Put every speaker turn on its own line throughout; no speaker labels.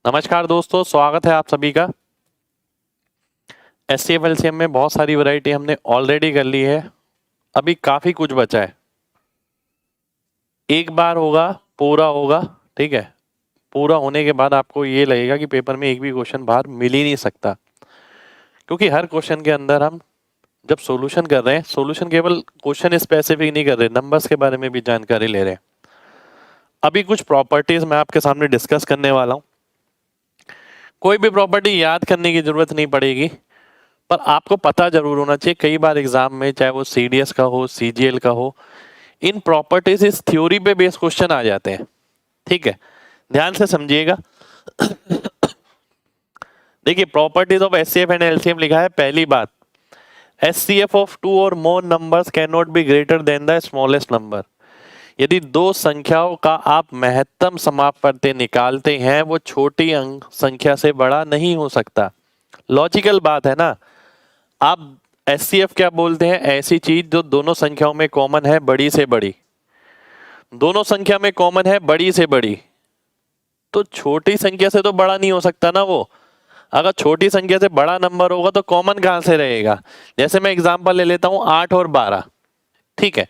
नमस्कार दोस्तों, स्वागत है आप सभी का। एचसीएफ एलसीएम में बहुत सारी वैरायटी हमने ऑलरेडी कर ली है, अभी काफ़ी कुछ बचा है। एक बार होगा, पूरा होगा, ठीक है। पूरा होने के बाद आपको ये लगेगा कि पेपर में एक भी क्वेश्चन बाहर मिल ही नहीं सकता, क्योंकि हर क्वेश्चन के अंदर हम जब सॉल्यूशन कर रहे हैं, सॉल्यूशन केवल क्वेश्चन स्पेसिफिक नहीं कर रहे, नंबर्स के बारे में भी जानकारी ले रहे हैं। अभी कुछ प्रॉपर्टीज मैं आपके सामने डिस्कस करने वाला हूँ। कोई भी प्रॉपर्टी याद करने की जरूरत नहीं पड़ेगी, पर आपको पता जरूर होना चाहिए। कई बार एग्जाम में, चाहे वो सीडीएस का हो, सीजीएल का हो, इन प्रॉपर्टीज इस थ्योरी पे बेस्ड क्वेश्चन आ जाते हैं, ठीक है। ध्यान से समझिएगा। देखिए, properties of HCF and LCM लिखा है। पहली बात, एचसीएफ ऑफ टू और मोर numbers can not be greater than the smallest number. यदि दो संख्याओं का आप महत्तम समापवर्ती निकालते हैं, वो छोटी अंक संख्या से बड़ा नहीं हो सकता। लॉजिकल बात है ना। आप एचसीएफ क्या बोलते हैं? ऐसी चीज जो दोनों संख्याओं में कॉमन है, बड़ी से बड़ी। दोनों संख्या में कॉमन है बड़ी से बड़ी, तो छोटी संख्या से तो बड़ा नहीं हो सकता ना वो। अगर छोटी संख्या से बड़ा नंबर होगा तो कॉमन कहां से रहेगा? जैसे मैं एग्जांपल ले लेता हूं 8 और 12, ठीक है।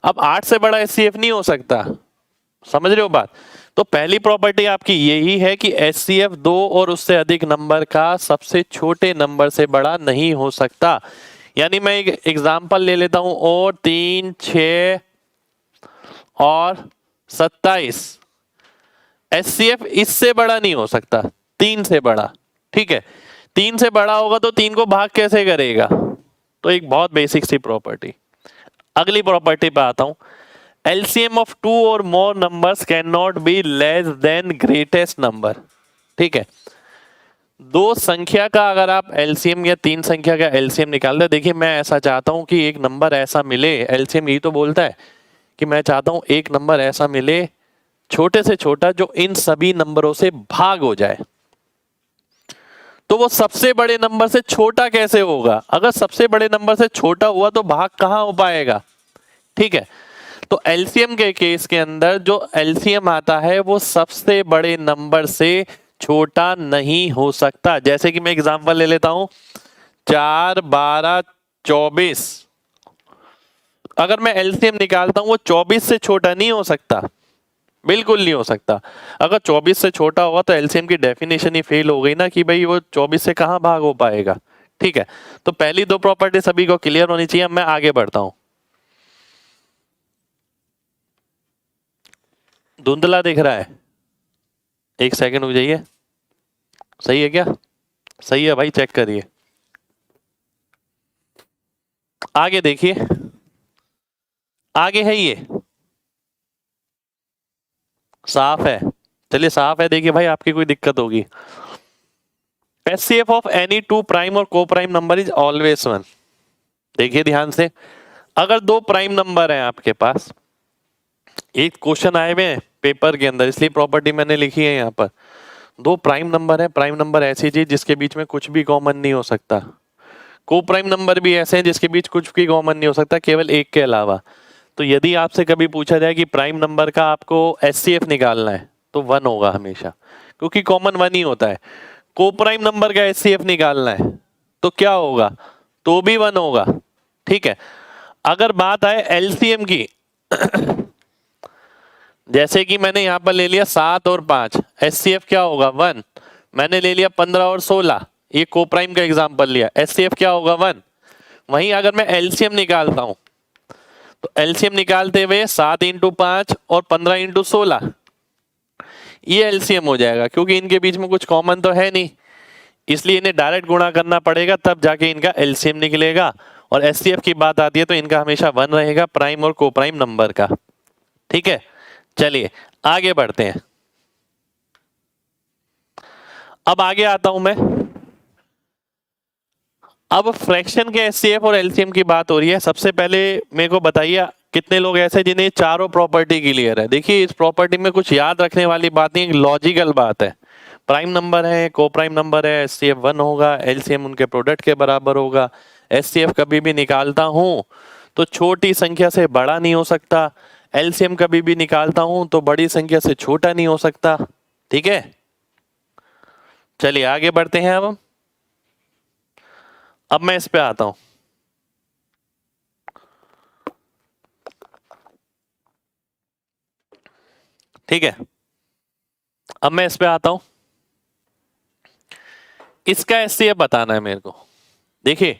अब 8 से बड़ा एचसीएफ नहीं हो सकता, समझ रहे हो बात? तो पहली प्रॉपर्टी आपकी यही है कि एचसीएफ दो और उससे अधिक नंबर का सबसे छोटे नंबर से बड़ा नहीं हो सकता। यानी मैं एक एग्जांपल ले लेता हूं, और 3, 6 और 27, एचसीएफ इससे बड़ा नहीं हो सकता, 3 से बड़ा, ठीक है। 3 से बड़ा होगा तो 3 को भाग कैसे करेगा? तो एक बहुत बेसिक सी प्रॉपर्टी। अगली प्रॉपर्टी पे आता हूं, एलसीएम ऑफ टू और मोर numbers can not be less than greatest number, ठीक है। दो संख्या का अगर आप एलसीएम या तीन संख्या का एलसीएम निकाल दे, देखिए मैं ऐसा चाहता हूं कि एक नंबर ऐसा मिले, एलसीएम यही तो बोलता है कि मैं चाहता हूं एक नंबर ऐसा मिले छोटे से छोटा जो इन सभी नंबरों से भाग हो जाए। तो वो सबसे बड़े नंबर से छोटा कैसे होगा? अगर सबसे बड़े नंबर से छोटा हुआ तो भाग कहां हो पाएगा, ठीक है। तो एलसीएम के केस के अंदर जो एलसीएम आता है वो सबसे बड़े नंबर से छोटा नहीं हो सकता। जैसे कि मैं एग्जांपल ले लेता हूं 4, 12, 24। अगर मैं एलसीएम निकालता हूं वो 24 से छोटा नहीं हो सकता, बिल्कुल नहीं हो सकता। अगर 24 से छोटा होगा तो एलसीएम की डेफिनेशन ही फेल हो गई ना, कि भाई वो 24 से कहां भाग हो पाएगा, ठीक है। तो पहली दो प्रॉपर्टी सभी को क्लियर होनी चाहिए। अब मैं आगे बढ़ता हूं। धुंधला दिख रहा है? एक सेकंड रुक जाइए। सही है क्या? सही है भाई, चेक करिए। आगे देखिए, आगे है ये साफ है। चलिए साफ है, देखिए भाई आपकी कोई दिक्कत होगी। HCF of any two prime और को प्राइम नंबर इज ऑलवेज 1। देखिए ध्यान से, अगर दो प्राइम नंबर है आपके पास, एक क्वेश्चन आए हुए हैं पेपर के अंदर, इसलिए प्रॉपर्टी मैंने लिखी है यहाँ पर। दो प्राइम नंबर है, प्राइम नंबर ऐसी चीज जिसके बीच में कुछ भी कॉमन नहीं हो सकता। को प्राइम नंबर भी ऐसे हैं जिसके बीच कुछ भी कॉमन नहीं हो सकता, केवल एक के अलावा। तो यदि आपसे कभी पूछा जाए कि प्राइम नंबर का आपको एचसीएफ निकालना है, तो 1 होगा हमेशा, क्योंकि कॉमन 1 ही होता है। को प्राइम नंबर का एचसीएफ निकालना है तो क्या होगा? तो भी 1 होगा, ठीक है। अगर बात आए एलसीएम की, जैसे कि मैंने यहां पर ले लिया 7 और 5, एचसीएफ क्या होगा? 1। मैंने ले लिया 15 और 16, ये को प्राइम का एग्जांपल लिया, एचसीएफ क्या होगा? 1। वहीं अगर मैं एलसीएम निकालता हूं, तो एलसीएम निकालते हुए 7 इंटू 5 और 15 इंटू 16, ये एलसीएम हो जाएगा, क्योंकि इनके बीच में कुछ कॉमन तो है नहीं, इसलिए इन्हें डायरेक्ट गुणा करना पड़ेगा, तब जाके इनका एलसीएम निकलेगा। और एचसीएफ की बात आती है तो इनका हमेशा 1 रहेगा, प्राइम और को प्राइम नंबर का, ठीक है। चलिए आगे बढ़ते हैं। अब आगे आता हूं मैं। अब फ्रैक्शन के एचसीएफ और एलसीएम की बात हो रही है। सबसे पहले मेरे को बताइए कितने लोग ऐसे जिन्हें चारों प्रॉपर्टी क्लियर है? देखिए, इस प्रॉपर्टी में कुछ याद रखने वाली बात नहीं, लॉजिकल बात है। प्राइम नंबर है, को प्राइम नंबर है, एचसीएफ 1 होगा, एलसीएम उनके प्रोडक्ट के बराबर होगा। एचसीएफ कभी भी निकालता हूं तो छोटी संख्या से बड़ा नहीं हो सकता, एलसीएम कभी भी निकालता हूं तो बड़ी संख्या से छोटा नहीं हो सकता, ठीक है। चलिए आगे बढ़ते हैं। अब मैं इस पे आता हूं। ठीक है, अब मैं इस पे आता हूं। इसका एचसीएफ बताना है मेरे को। देखिए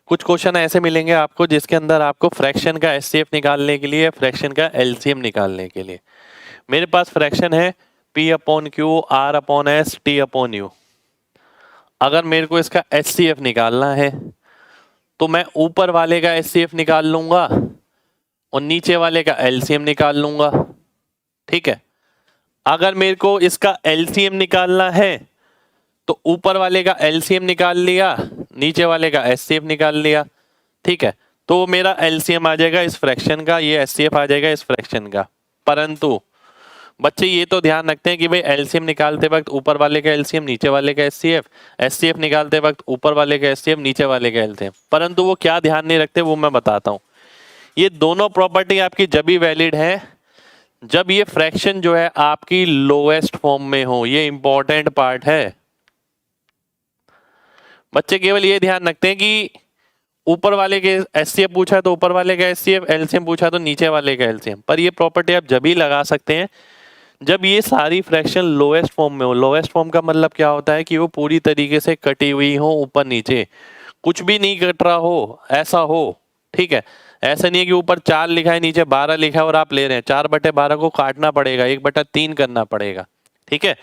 कुछ क्वेश्चन ऐसे मिलेंगे आपको जिसके अंदर आपको फ्रैक्शन का एचसीएफ निकालने के लिए, फ्रैक्शन का एलसीएम निकालने के लिए, मेरे पास फ्रैक्शन है P upon Q R upon S T upon you. अगर मेरे को इसका एचसीएफ निकालना है तो मैं ऊपर वाले का एचसीएफ निकाल लूंगा और नीचे वाले का एलसीएम निकाल लूंगा। ठीक है, अगर मेरे को इसका एलसीएम निकालना है तो ऊपर वाले का एलसीएम निकाल लिया, नीचे वाले का एचसीएफ निकाल लिया। ठीक है, तो मेरा एलसीएम आ जाएगा इस फ्रैक्शन का, ये एचसीएफ आ जाएगा इस फ्रैक्शन का। परंतु बच्चे ये तो ध्यान रखते हैं कि भाई एलसीएम निकालते वक्त ऊपर वाले का एलसीएम, नीचे वाले का एचसीएफ, एचसीएफ निकालते वक्त ऊपर वाले का एचसीएफ, नीचे वाले का एलसीएम। परंतु वो क्या ध्यान नहीं रखते वो मैं बताता हूं। ये दोनों प्रॉपर्टी आपकी जब भी वैलिड है जब ये फ्रैक्शन जो है आपकी लोएस्ट फॉर्म में हो। ये इंपॉर्टेंट पार्ट है। बच्चे केवल ये ध्यान रखते हैं कि ऊपर वाले के एचसीएफ पूछा है तो ऊपर वाले का एचसीएफ, एलसीएम पूछा तो नीचे वाले का एलसीएम। पर ये प्रॉपर्टी आप जब भी लगा सकते हैं जब ये सारी फ्रैक्शन लोएस्ट फॉर्म में हो। लोएस्ट फॉर्म का मतलब क्या होता है कि वो पूरी तरीके से कटी हुई हो, ऊपर नीचे कुछ भी नहीं कट रहा हो, ऐसा हो। ठीक है, ऐसा नहीं है कि ऊपर 4 लिखा है नीचे 12 लिखा है और आप ले रहे हैं। 4/12 को काटना पड़ेगा, 1/3 करना पड़ेगा। ठीक है,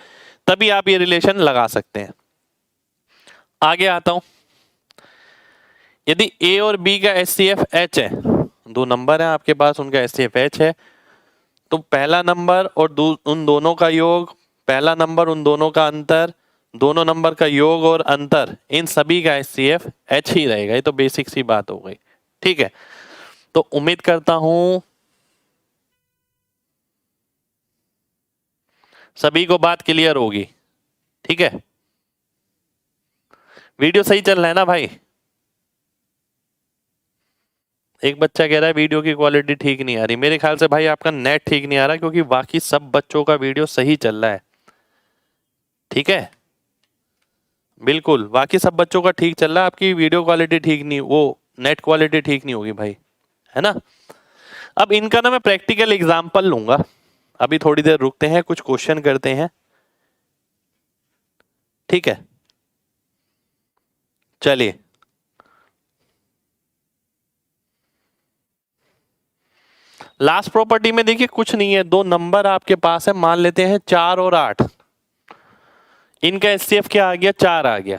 तभी आप ये रिलेशन लगा सकते हैं। आगे आता हूं। यदि ए और बी का एचसीएफ H है, दो नंबर है आपके पास, उनका एचसीएफ H है, तो पहला नंबर और उन दोनों का योग, पहला नंबर उन दोनों का अंतर, दोनों नंबर का योग और अंतर, इन सभी का एचसीएफ H ही रहेगा। ये तो बेसिक सी बात हो गई। ठीक है, तो उम्मीद करता हूं सभी को बात क्लियर होगी। ठीक है, वीडियो सही चल रहा है ना भाई? एक बच्चा कह रहा है वीडियो की क्वालिटी ठीक नहीं आ रही। मेरे ख्याल से भाई आपका नेट ठीक नहीं आ रहा क्योंकि बाकी सब बच्चों का वीडियो सही चल रहा है। ठीक है, बिल्कुल बाकी सब बच्चों का ठीक चल रहा है, आपकी वीडियो क्वालिटी ठीक नहीं, वो नेट क्वालिटी ठीक नहीं होगी भाई, है ना। अब इनका ना मैं प्रैक्टिकल एग्जाम्पल लूंगा। अभी थोड़ी देर रुकते हैं, कुछ क्वेश्चन करते हैं। ठीक है, चलिए लास्ट प्रॉपर्टी में देखिए कुछ नहीं है, दो नंबर आपके पास है, मान लेते हैं 4 और 8। इनका एचसीएफ क्या आ गया? 4 आ गया।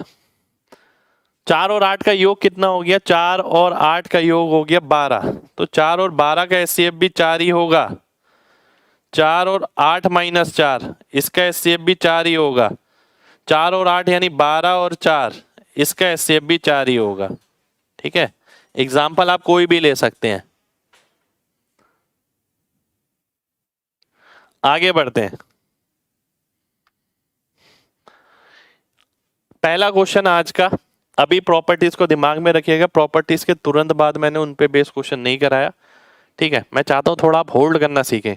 4 और 8 का योग कितना हो गया? 4 और 8 का योग हो गया 12। तो 4 और 12 का एचसीएफ भी 4 ही होगा। 4 और 8 माइनस 4, इसका एचसीएफ भी 4 ही होगा। 4 और 8 यानी 12 और 4, इसका एचसीएफ भी 4 ही होगा। ठीक है, एग्जाम्पल आप कोई भी ले सकते हैं। आगे बढ़ते हैं। पहला क्वेश्चन आज का, अभी प्रॉपर्टीज को दिमाग में रखिएगा। प्रॉपर्टीज के तुरंत बाद मैंने उन पे बेस क्वेश्चन नहीं कराया। ठीक है, मैं चाहता हूं थोड़ा आप होल्ड करना सीखें।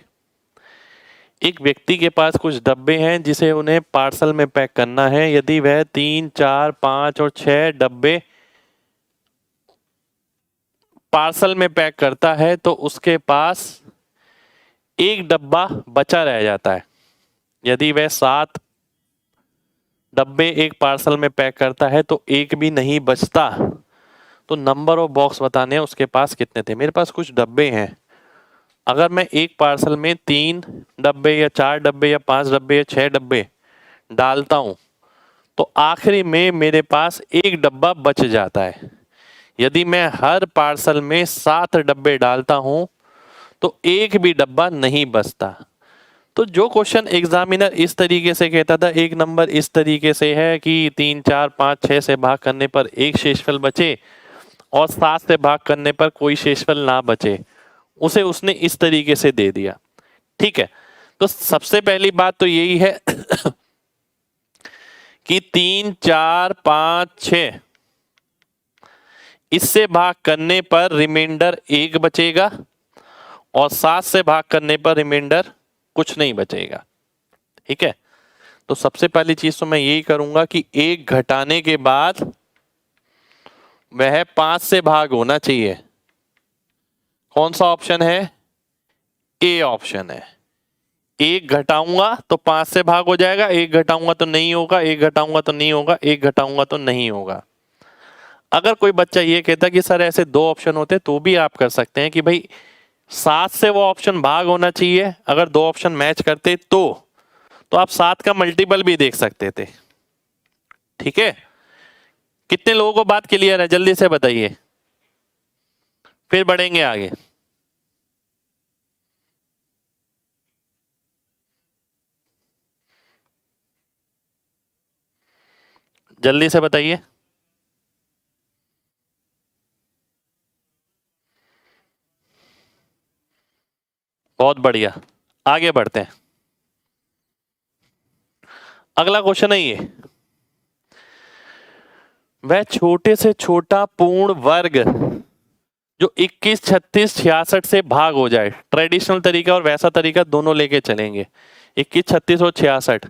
एक व्यक्ति के पास कुछ डब्बे हैं जिसे उन्हें पार्सल में पैक करना है। यदि वह 3, 4, 5 और 6 डब्बे पार्सल में पैक करता है तो उसके पास एक डब्बा बचा रह जाता है। यदि वह 7 डब्बे एक पार्सल में पैक करता है तो एक भी नहीं बचता। तो नंबर ऑफ बॉक्स बताने हैं उसके पास कितने थे। मेरे पास कुछ डब्बे हैं, अगर मैं एक पार्सल में 3 डब्बे या 4 डब्बे या 5 डब्बे या 6 डब्बे डालता हूं तो आखिरी में मेरे पास एक डब्बा बच जाता है। यदि मैं हर पार्सल में 7 डब्बे डालता हूं तो एक भी डब्बा नहीं बचता। तो जो क्वेश्चन एग्जामिनर इस तरीके से कहता था, एक नंबर इस तरीके से है कि 3, 4, 5, 6 से भाग करने पर एक शेषफल बचे और 7 से भाग करने पर कोई शेषफल ना बचे, उसे उसने इस तरीके से दे दिया। ठीक है, तो सबसे पहली बात तो यही है कि 3, 4, 5, 6 इससे भाग करने पर रिमाइंडर 1 बचेगा और 7 से भाग करने पर रिमाइंडर कुछ नहीं बचेगा। ठीक है, तो सबसे पहली चीज तो मैं यही करूंगा कि 1 घटाने के बाद वह 5 से भाग होना चाहिए। कौन सा ऑप्शन है? ए ऑप्शन है। 1 घटाऊंगा तो 5 से भाग हो जाएगा, 1 घटाऊंगा तो नहीं होगा, 1 घटाऊंगा तो नहीं होगा, 1 घटाऊंगा तो नहीं होगा। अगर कोई बच्चा ये कहता कि सर ऐसे 2 ऑप्शन होते तो भी आप कर सकते हैं कि भाई 7 से वो ऑप्शन भाग होना चाहिए। अगर 2 ऑप्शन मैच करते तो आप 7 का मल्टीपल भी देख सकते थे। ठीक है, कितने लोगों को बात क्लियर है? जल्दी से बताइए, फिर बढ़ेंगे आगे। जल्दी से बताइए। बहुत बढ़िया, आगे बढ़ते हैं। अगला क्वेश्चन है ये, वह छोटे से छोटा पूर्ण वर्ग जो 21, 36, 66 से भाग हो जाए। ट्रेडिशनल तरीका और वैसा तरीका दोनों लेके चलेंगे, 21, 36 और 66।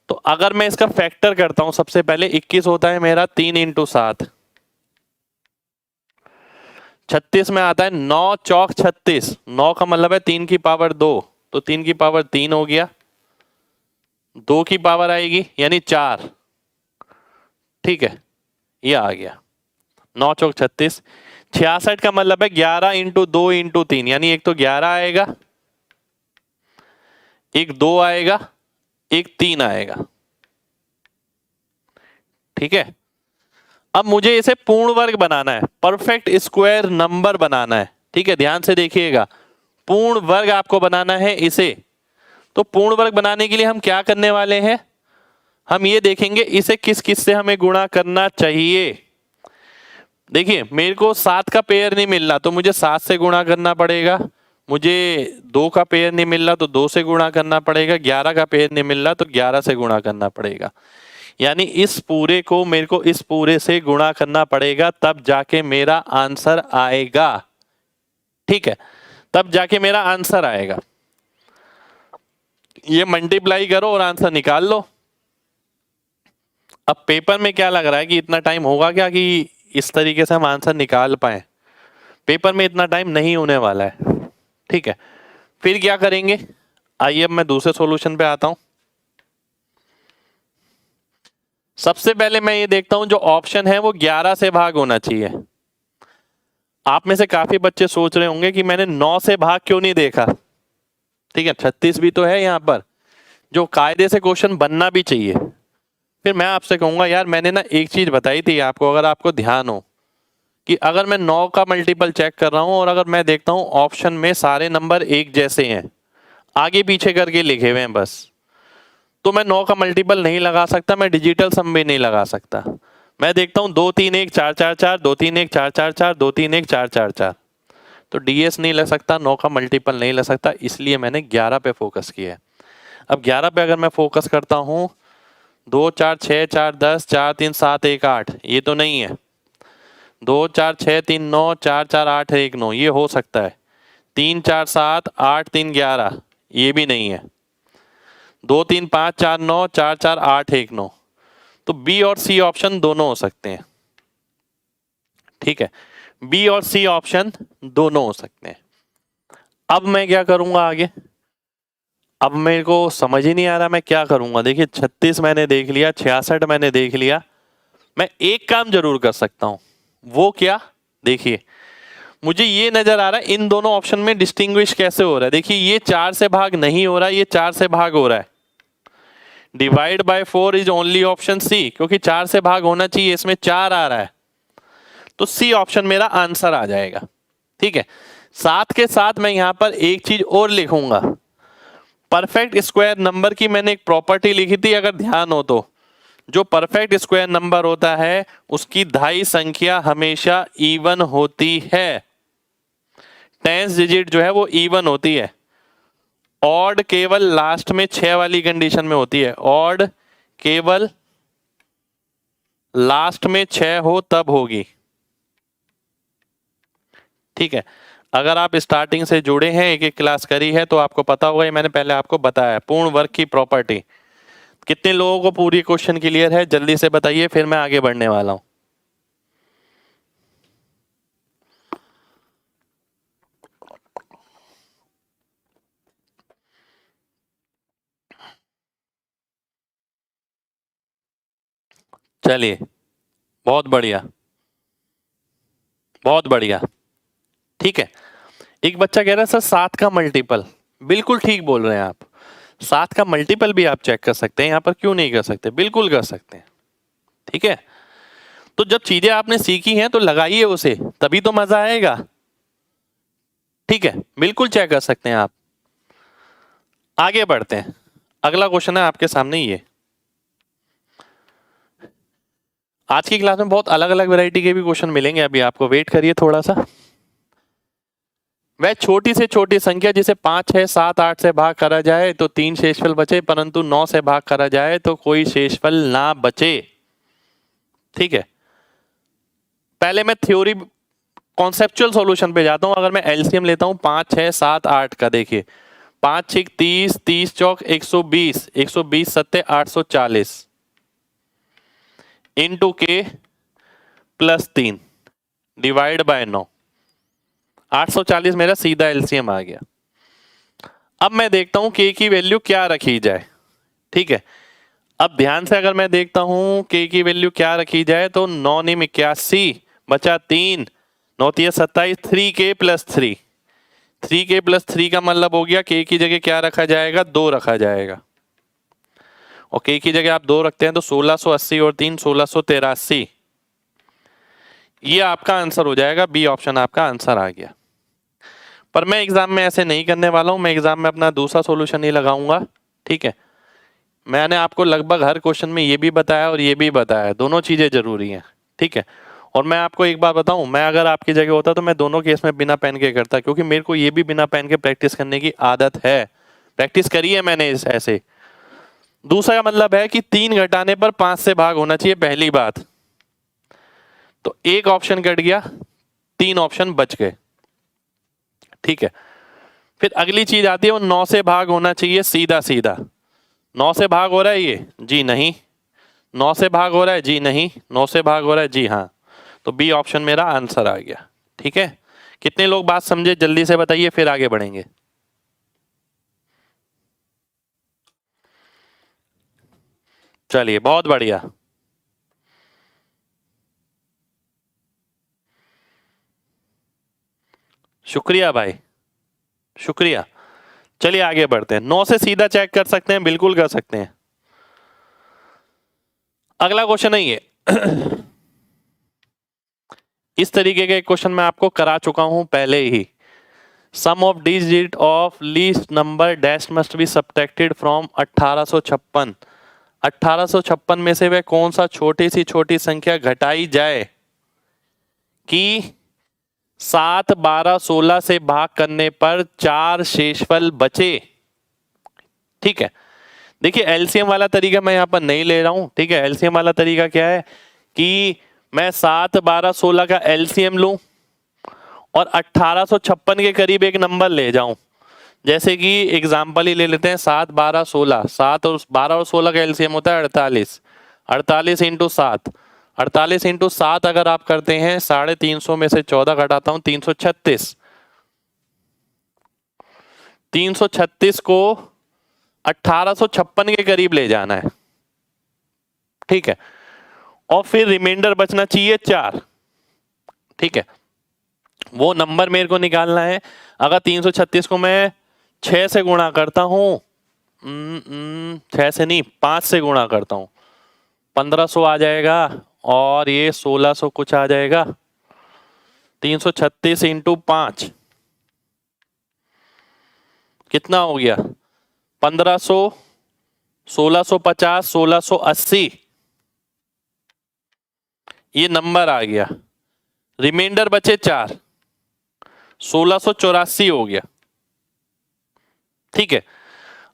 तो अगर मैं इसका फैक्टर करता हूं, सबसे पहले 21 होता है मेरा 3 × 7, 36 में आता है 9 चौक 36, 9 का मतलब है 3 की पावर 2, तो 3 की पावर 3 हो गया, 2 की पावर आएगी यानी 4। ठीक है, ये आ गया 9 चौक 36। 66 का मतलब है 11 × 2 × 3, यानी एक तो 11 आएगा, एक 2 आएगा, एक 3 आएगा। ठीक है, अब मुझे इसे पूर्ण वर्ग बनाना है, परफेक्ट स्क्वायर नंबर बनाना है। ठीक है, ध्यान से देखिएगा, पूर्ण वर्ग आपको बनाना है इसे। तो पूर्ण वर्ग बनाने के लिए हम क्या करने वाले हैं? हम ये देखेंगे इसे किस किस से हमें गुणा करना चाहिए। देखिए, मेरे को 7 का पेयर नहीं मिल रहा तो मुझे 7 से गुणा करना पड़ेगा, मुझे 2 का पेयर नहीं मिल रहा तो 2 से गुणा करना पड़ेगा, 11 का पेयर नहीं मिल रहा तो 11 से गुणा करना पड़ेगा। यानी इस पूरे को मेरे को इस पूरे से गुणा करना पड़ेगा, तब जाके मेरा आंसर आएगा। ठीक है, तब जाके मेरा आंसर आएगा। ये मल्टीप्लाई करो और आंसर निकाल लो। अब पेपर में क्या लग रहा है कि इतना टाइम होगा क्या कि इस तरीके से हम आंसर निकाल पाए? पेपर में इतना टाइम नहीं होने वाला है। ठीक है, फिर क्या करेंगे? आइए अब मैं दूसरे सॉल्यूशन पे आता हूं। सबसे पहले मैं ये देखता हूं जो ऑप्शन है वो 11 से भाग होना चाहिए। आप में से काफी बच्चे सोच रहे होंगे कि मैंने 9 से भाग क्यों नहीं देखा। ठीक है, 36 भी तो है यहां पर, जो कायदे से क्वेश्चन बनना भी चाहिए। फिर मैं आपसे कहूंगा यार मैंने ना एक चीज बताई थी आपको, अगर आपको ध्यान हो, कि अगर मैं 9 का मल्टीपल चेक कर रहा हूं और अगर मैं देखता हूं ऑप्शन में सारे नंबर एक जैसे हैं, आगे पीछे करके लिखे हुए हैं बस, तो मैं 9 का मल्टीपल नहीं लगा सकता, मैं डिजिटल सम भी नहीं लगा सकता। मैं देखता हूं 2 3 1 4 4 4, 2 3 1 4 4 4, 2 3 1 4 4 4, तो डीएस नहीं लग सकता, 9 का मल्टीपल नहीं लग सकता, इसलिए मैंने 11 पे फोकस किया है। अब 11 पे अगर मैं फोकस करता हूं, 2 4 6 4 10 4 3 7 1 8, ये तो नहीं है। 2 4 6 3 9 4 4 8 1 9, ये हो सकता है। 3 4 7 8 3 11, ये भी नहीं है। 2 3 5 4 9 4 4 8 1 9, तो बी और सी ऑप्शन दोनों हो सकते हैं। ठीक है, बी और सी ऑप्शन दोनों हो सकते हैं। अब मैं क्या करूंगा आगे? अब मेरे को समझ ही नहीं आ रहा मैं क्या करूंगा। देखिए 36 मैंने देख लिया, 66 मैंने देख लिया। मैं एक काम जरूर कर सकता हूं, वो क्या? देखिए मुझे ये नजर आ रहा है इन दोनों ऑप्शन में डिस्टिंग्विश कैसे हो रहा है। देखिए ये 4 से भाग नहीं हो रहा है, ये 4 से भाग हो रहा है। Divide by 4 is only option C, क्योंकि 4 से भाग होना चाहिए, इसमें 4 आ रहा है, तो सी ऑप्शन मेरा आंसर आ जाएगा। ठीक है, साथ के साथ मैं यहां पर एक चीज और लिखूंगा, परफेक्ट स्क्वायर नंबर की मैंने एक प्रॉपर्टी लिखी थी, अगर ध्यान हो तो, जो परफेक्ट स्क्वायर नंबर होता है उसकी धाई संख्या हमेशा इवन होती है, 10th डिजिट जो है वो इवन होती है। ऑड केवल लास्ट में 6 वाली कंडीशन में होती है, ऑड केवल लास्ट में 6 हो तब होगी। ठीक है, अगर आप स्टार्टिंग से जुड़े हैं, एक एक क्लास करी है, तो आपको पता होगा, ये मैंने पहले आपको बताया, पूर्ण वर्ग की प्रॉपर्टी कितने लोगों को पूरी क्वेश्चन क्लियर है, जल्दी से बताइए, फिर मैं आगे बढ़ने वाला हूं। चलिए, बहुत बढ़िया, बहुत बढ़िया। ठीक है, एक बच्चा कह रहा है सर 7 का मल्टीपल। बिल्कुल ठीक बोल रहे हैं आप, 7 का मल्टीपल भी आप चेक कर सकते हैं, यहां पर क्यों नहीं कर सकते, बिल्कुल कर सकते हैं। ठीक है, तो जब चीजें आपने सीखी हैं तो लगाइए उसे, तभी तो मजा आएगा। ठीक है, बिल्कुल चेक कर सकते हैं आप। आगे बढ़ते हैं, अगला क्वेश्चन है आपके सामने ये। आज की क्लास में बहुत अलग अलग वैरायटी के भी क्वेश्चन मिलेंगे, अभी आपको वेट करिए थोड़ा सा। वह छोटी से छोटी संख्या जिसे 5, 6, 7, 8 से भाग करा जाए तो 3 शेषफल बचे, परंतु 9 से भाग करा जाए तो कोई शेषफल ना बचे। ठीक है, पहले मैं थ्योरी कॉन्सेप्चुअल सॉल्यूशन पे जाता हूं। अगर मैं एलसीएम लेता हूं 5, 6, 7, 8 का, देखिए 5 6 30, 30 चौक 120, 120 सत्ते 840 इंटू के प्लस 3 डिवाइड बाय 9, 840 मेरा सीधा एलसीएम आ गया। अब मैं देखता हूं के की वैल्यू क्या रखी जाए। ठीक है, अब ध्यान से अगर मैं देखता हूं के की वैल्यू क्या रखी जाए तो 9 9 81 बचा 3, 9 3 27, 3k प्लस 3, 3k प्लस 3 का मतलब हो गया के की जगह क्या रखा जाएगा, 2 रखा जाएगा। और के की जगह आप 2 रखते हैं तो 1680 और 3 1683, ये आपका आंसर हो जाएगा। बी ऑप्शन आपका आंसर आ गया। पर मैं एग्जाम में ऐसे नहीं करने वाला हूं, मैं एग्जाम में अपना दूसरा सॉल्यूशन ही लगाऊंगा। ठीक है, मैंने आपको लगभग हर क्वेश्चन में ये भी बताया और ये भी बताया, दोनों चीजें जरूरी हैं। ठीक है, और मैं आपको एक बात बताऊं, मैं अगर आपकी जगह होता तो मैं दोनों केस में बिना पेन के करता, क्योंकि मेरे को ये भी बिना पेन के प्रैक्टिस करने की आदत है, प्रैक्टिस करी है मैंने इस ऐसे। दूसरा मतलब है कि 3 घटाने पर 5 से भाग होना चाहिए, पहली बात। तो एक ऑप्शन कट गया, 3 ऑप्शन बच गए। ठीक है, फिर अगली चीज आती है वो 9 से भाग होना चाहिए, सीधा सीधा। 9 से भाग हो रहा है ये, जी नहीं। 9 से भाग हो रहा है, जी नहीं। 9 से भाग हो रहा है, जी हाँ। तो बी ऑप्शन मेरा आंसर आ गया। ठीक है, कितने लोग बात समझे, जल्दी से बताइए, फिर आगे बढ़ेंगे। चलिए, बहुत बढ़िया, शुक्रिया भाई, शुक्रिया। चलिए आगे बढ़ते हैं, 9 से सीधा चेक कर सकते हैं, बिल्कुल कर सकते हैं। अगला क्वेश्चन है ये। इस तरीके के क्वेश्चन मैं आपको करा चुका हूं पहले ही। Sum of digit of least number dash must be subtracted from 1856। 1856 में से वह कौन सा छोटी सी छोटी संख्या घटाई जाए कि 7, 12, 16 से भाग करने पर 4 शेषफल बचे। ठीक है, देखिए एलसीएम वाला तरीका मैं यहां पर नहीं ले रहा हूं। ठीक है, एलसीएम वाला तरीका क्या है कि मैं 7, 12, 16 का एलसीएम लूं और 1856 के करीब एक नंबर ले जाऊं। जैसे कि एग्जाम्पल ही ले लेते हैं, 7, 12, 16, 7 और 12 और 16 का एलसीएम होता है 48, 48 इंटू 7, 48 इंटू 7 अगर आप करते हैं 350 में से 14 घटाता हूं 336, 336 को 1856 के करीब ले जाना है। ठीक है, और फिर रिमाइंडर बचना चाहिए 4। ठीक है, वो नंबर मेरे को निकालना है। अगर 336 को मैं 6 से गुणा करता हूं, 6 से नहीं 5 से गुणा करता हूं, 1500 आ जाएगा और ये 1600 कुछ आ जाएगा। 336 इंटू 5 कितना हो गया, 1500, 1650, 1680, ये नंबर आ गया। रिमाइंडर बचे 4, 1684 हो गया। ठीक है,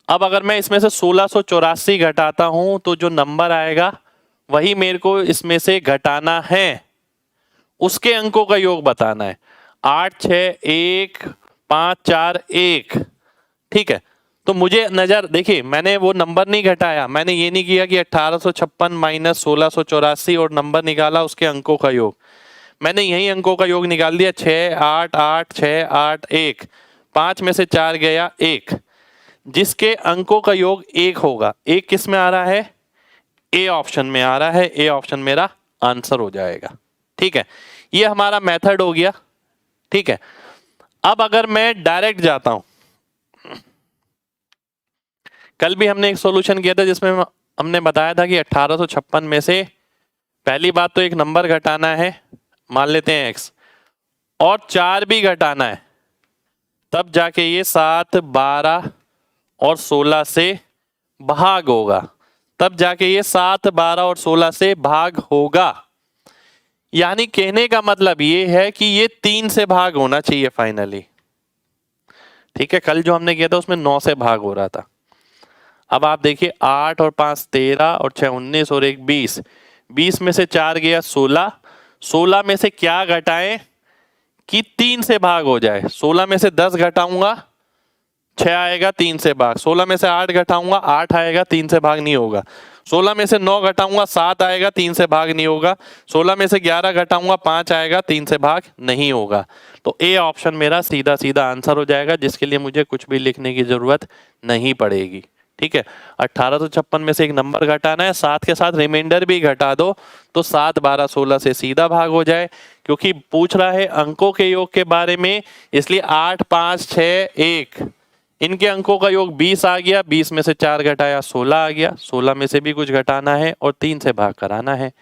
अब अगर मैं इसमें से 1684 घटाता हूं तो जो नंबर आएगा वही मेरे को इसमें से घटाना है, उसके अंकों का योग बताना है। 8 6 1 5 4 1। ठीक है, तो मुझे नजर देखिए, मैंने वो नंबर नहीं घटाया, मैंने ये नहीं किया कि 1856 माइनस 1684 और नंबर निकाला उसके अंकों का योग। मैंने यही अंकों का योग निकाल दिया, 6 8 8 6 8 1, 5 में से 4 गया 1, जिसके अंकों का योग 1 होगा। 1 किस में आ रहा है? ए ऑप्शन में आ रहा है। ए ऑप्शन मेरा आंसर हो जाएगा। ठीक है, ये हमारा मेथड हो गया। ठीक है, अब अगर मैं डायरेक्ट जाता हूं, कल भी हमने एक सॉल्यूशन किया था जिसमें हमने बताया था कि 1856 में से पहली बात तो एक नंबर घटाना है, मान लेते हैं x, और 4 भी घटाना है, तब जाके ये 7 12 और 16 से भाग होगा। तब जाके ये 7 12 और 16 से भाग होगा। यानी कहने का मतलब ये है कि ये 3 से भाग होना चाहिए फाइनली। ठीक है, कल जो हमने किया था उसमें 9 से भाग हो रहा था। अब आप देखिए, 8 और 5 13 और 6 19 और 1 20, 20 में से 4 गया 16, 16 में से क्या घटाएं कि 3 से भाग हो जाए? 16 में से 10 घटाऊंगा 6 आएगा 3 से भाग, 16 में से 8 घटाऊंगा 8 आएगा 3 से भाग नहीं होगा, 16 में से 9 घटाऊंगा 7 आएगा 3 से भाग नहीं होगा, 16 में से 11 घटाऊंगा 5 आएगा 3 से भाग नहीं होगा। तो ए ऑप्शन मेरा सीधा सीधा आंसर हो जाएगा, जिसके लिए मुझे कुछ भी लिखने की जरूरत नहीं पड़ेगी। ठीक है, 1856 में से एक नंबर घटाना है, 7 के साथ रिमाइंडर भी घटा दो तो 7 12 16 से सीधा भाग हो जाए। क्योंकि पूछ रहा है अंकों के योग के बारे में, इसलिए 8 5 6 1, इनके अंकों का योग 20 आ गया, 20 में से 4 घटाया 16 आ गया, 16 में से भी कुछ घटाना है और 3 से भाग कराना है।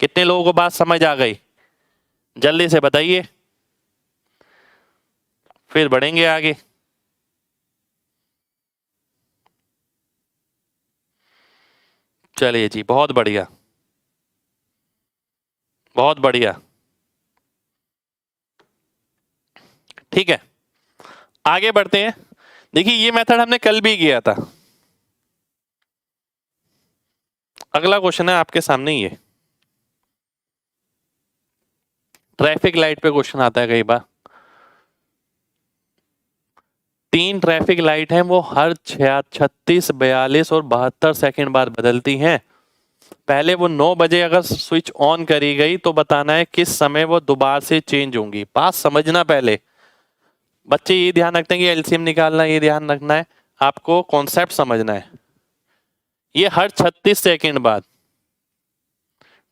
कितने लोगों को बात समझ आ गई? जल्दी से बताइए, फिर बढ़ेंगे आगे। चलिए जी, बहुत बढ़िया, बहुत बढ़िया। ठीक है, आगे बढ़ते हैं। देखिए, ये मेथड हमने कल भी किया था। अगला क्वेश्चन है आपके सामने, ये ट्रैफिक लाइट पे क्वेश्चन आता है कई बार। 3 ट्रैफिक लाइट हैं, वो हर 36 42 और 72 सेकंड बाद बदलती हैं। पहले वो 9 बजे अगर स्विच ऑन करी गई तो बताना है किस समय वो दोबारा से चेंज होंगी। बात समझना, पहले बच्चे ये ध्यान रखते हैं कि एलसीएम निकालना है, ये ध्यान रखना है, आपको कॉन्सेप्ट समझना है। ये हर 36 सेकंड बाद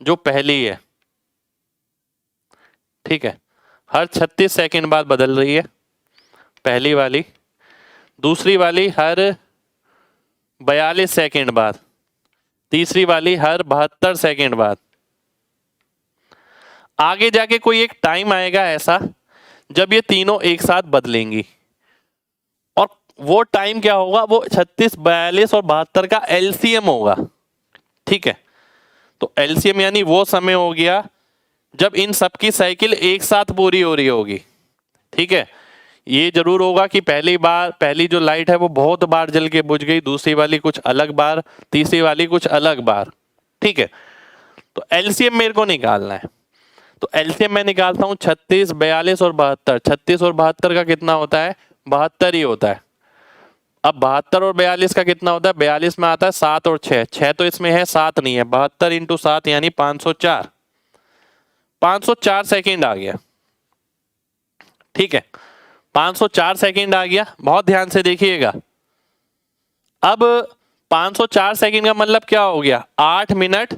जो पहली है, ठीक है, हर 36 सेकंड बाद बदल रही है पहली वाली। दूसरी वाली हर 42 सेकंड बाद, तीसरी वाली हर 72 सेकंड बाद। आगे जाके कोई एक टाइम आएगा ऐसा जब ये तीनों एक साथ बदलेंगी, और वो टाइम क्या होगा? वो 36 42 और 72 का एलसीएम होगा। ठीक है, तो एलसीएम यानी वो समय हो गया जब इन सबकी साइकिल एक साथ पूरी हो रही होगी। ठीक है, ये जरूर होगा कि पहली जो लाइट है वो बहुत बार जल के बुझ गई, दूसरी वाली कुछ अलग बार, तीसरी वाली कुछ अलग बार। ठीक है, तो एलसीएम मेरे को निकालना है। तो एलसीएम मैं निकालता हूं 36 42 और 72। 36 और 72 का कितना होता है? 72 ही होता है। अब 72 और 42 का कितना होता है? 42 में आता है 7 और 6, 6 तो इसमें है 7 नहीं है, 72 इंटू 7 यानी 504, 504 सेकेंड आ गया। ठीक है, 504 सेकेंड आ गया। बहुत ध्यान से देखिएगा, अब 504 सेकेंड का मतलब क्या हो गया? 8 मिनट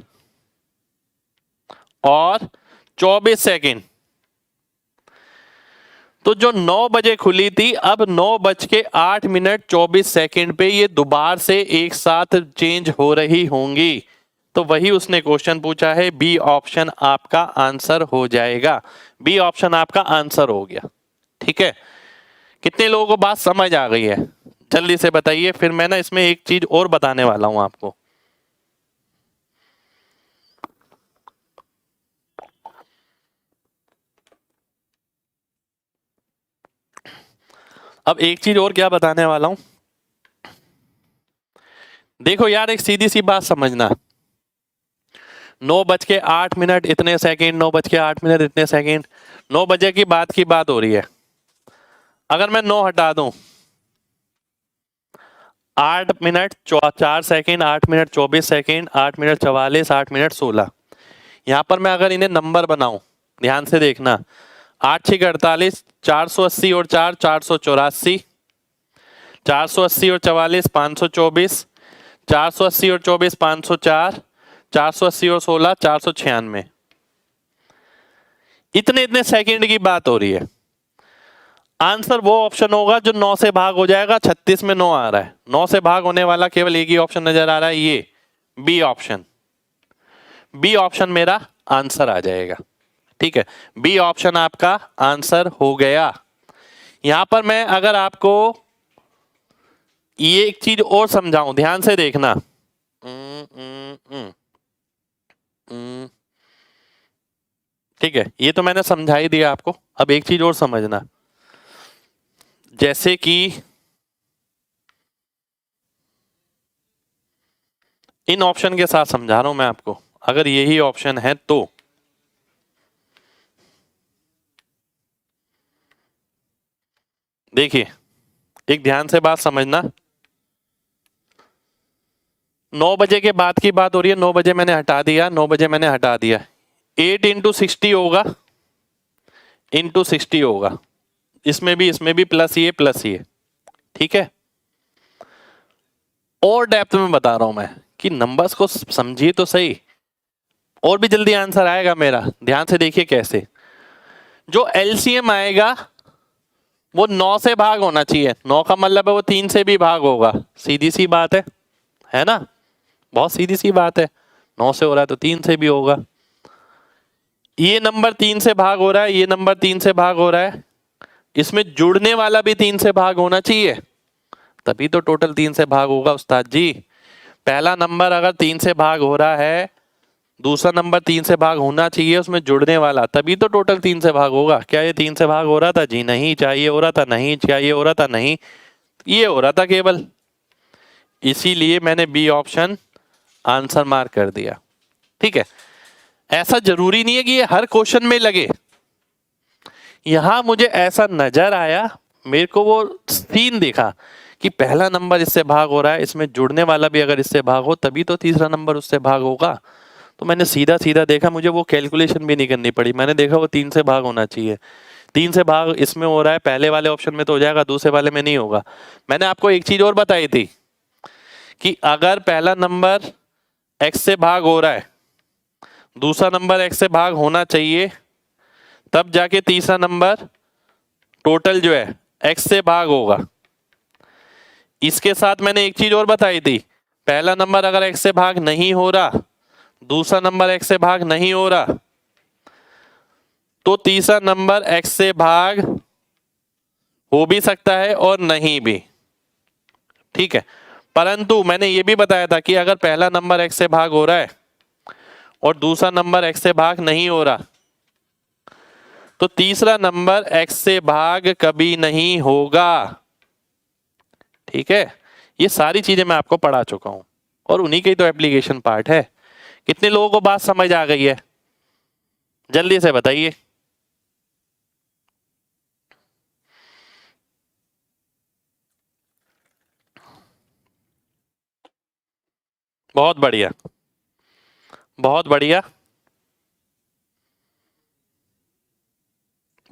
और 24 सेकेंड। तो जो 9 बजे खुली थी, अब 9:08 पे ये दोबारा से एक साथ चेंज हो रही होंगी। तो वही उसने क्वेश्चन पूछा है, बी ऑप्शन आपका आंसर हो जाएगा। बी ऑप्शन आपका आंसर हो गया। ठीक है, कितने लोगों को बात समझ आ गई है? जल्दी से बताइए, फिर मैं ना इसमें एक चीज और बताने वाला हूं आपको। अब एक चीज और क्या बताने वाला हूं, देखो यार, एक सीधी सी बात समझना। 9:08 इतने सेकेंड, 9:08 इतने सेकेंड, 9 बजे की बात हो रही है। अगर मैं 9 हटा दूं, 8 minute 4 second, 8 minute 24 second, 8 minute 44, 8 minute 16। यहां पर मैं अगर इन्हें नंबर बनाऊं, ध्यान से देखना, 8×6 = 48, 480 और 4 484, 480 और 44 524, 480 और 24 504, 480 और 16 496। इतने इतने सेकंड की बात हो रही है। आंसर वो ऑप्शन होगा जो 9 से भाग हो जाएगा। 36 में 9 आ रहा है, 9 से भाग होने वाला केवल एक ही ऑप्शन नजर आ रहा है, ये बी ऑप्शन। बी ऑप्शन मेरा आंसर आ जाएगा। ठीक है, बी ऑप्शन आपका आंसर हो गया। यहां पर मैं अगर आपको ये एक चीज और समझाऊं, ध्यान से देखना। ठीक है, ये तो मैंने समझा ही दिया आपको। अब एक चीज और समझना, जैसे कि इन ऑप्शन के साथ समझा रहा हूं मैं आपको। अगर यही ऑप्शन है तो देखिए, एक ध्यान से बात समझना। 9 बजे के बाद की बात हो रही है, 9 बजे मैंने हटा दिया, 9 बजे मैंने हटा दिया। 8 × 60 होगा, इंटू 60 होगा। इसमें भी प्लस ये। ठीक है, और डेप्थ में बता रहा हूं मैं कि नंबर्स को समझिए तो सही, और भी जल्दी आंसर आएगा मेरा। ध्यान से देखिए कैसे। जो एलसीएम आएगा वो 9 से भाग होना चाहिए। 9 का मतलब है वो 3 से भी भाग होगा। सीधी सी बात है ना, बहुत सीधी सी बात है। 9 से हो रहा है तो 3 से भी होगा। ये नंबर 3 से भाग हो रहा है, ये नंबर 3 से भाग हो रहा है, इसमें जुड़ने वाला भी 3 से भाग होना चाहिए, तभी तो टोटल 3 से भाग होगा उस्ताद जी। पहला नंबर अगर 3 से भाग हो रहा है, दूसरा नंबर 3 से भाग होना चाहिए, उसमें जुड़ने वाला, तभी तो टोटल 3 से भाग होगा। क्या ये 3 से भाग हो रहा था जी? नहीं। चाहिए हो रहा था? नहीं। चाहिए हो रहा था? नहीं। ये हो रहा था केवल, इसीलिए मैंने बी ऑप्शन आंसर मार्क कर दिया। ठीक है, ऐसा जरूरी नहीं है कि ये हर क्वेश्चन में लगे। यहां मुझे ऐसा नजर आया, मेरे को वो सीन दिखा कि पहला नंबर इससे भाग हो रहा है, इसमें जुड़ने वाला भी अगर इससे भाग हो तभी तो तीसरा नंबर उससे भाग होगा। तो मैंने सीधा सीधा देखा, मुझे वो कैलकुलेशन भी नहीं करनी पड़ी। मैंने देखा वो 3 से भाग होना चाहिए। 3 से भाग इसमें हो रहा है, पहले वाले ऑप्शन में तो हो जाएगा, दूसरे वाले में नहीं होगा। मैंने आपको एक चीज और बताई थी कि अगर पहला नंबर x से भाग हो रहा है, दूसरा नंबर x से भाग होना चाहिए, तब जाके तीसरा नंबर टोटल जो है x से भाग होगा। इसके साथ मैंने एक चीज और बताई थी, पहला नंबर अगर x से भाग नहीं हो रहा, दूसरा नंबर x से भाग नहीं हो रहा, तो तीसरा नंबर x से भाग हो भी सकता है और नहीं भी। ठीक है, परंतु मैंने ये भी बताया था कि अगर पहला नंबर x से भाग हो रहा है और दूसरा नंबर x से भाग नहीं हो रहा, तो तीसरा नंबर x से भाग कभी नहीं होगा। ठीक है, ये सारी चीजें मैं आपको पढ़ा चुका हूं और उन्हीं के तो एप्लीकेशन पार्ट है। कितने लोगों को बात समझ आ गई है? जल्दी से बताइए। बहुत बढ़िया, बहुत बढ़िया,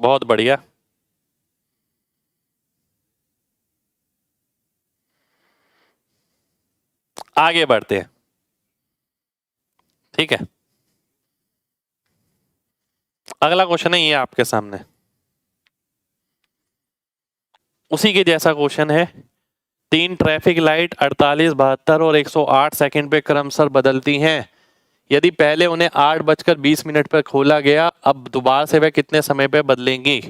बहुत बढ़िया। आगे बढ़ते हैं। ठीक है, अगला क्वेश्चन है ये आपके सामने, उसी के जैसा क्वेश्चन है। 3 ट्रैफिक लाइट 48, 72 और 108 सेकंड पे क्रमशः बदलती हैं। यदि पहले उन्हें 8:20 पर खोला गया, अब दोबारा से वह कितने समय पे बदलेंगी?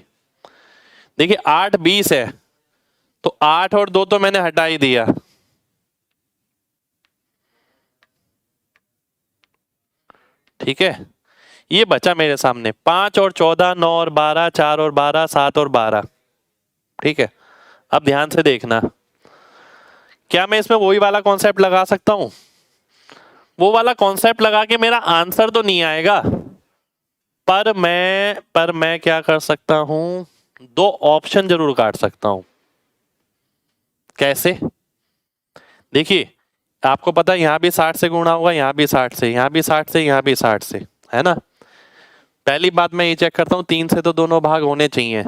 देखिए 8:20 है तो 8 और 2 तो मैंने हटा ही दिया। ठीक है, ये बचा मेरे सामने 5 और 14, 9 और 12, 4 और 12, 7 और 12। ठीक है, अब ध्यान से देखना, क्या मैं इसमें वही वाला कॉन्सेप्ट लगा सकता हूं? वो वाला कॉन्सेप्ट लगा के मेरा आंसर तो नहीं आएगा, पर मैं क्या कर सकता हूं, 2 ऑप्शन जरूर काट सकता हूं। कैसे? देखिए आपको पता है यहाँ भी 60 से गुणा होगा, यहाँ भी 60 से, यहाँ भी 60 से, यहाँ भी 60 से, है ना। पहली बात मैं ये चेक करता हूँ 3 से तो दोनों भाग होने चाहिए,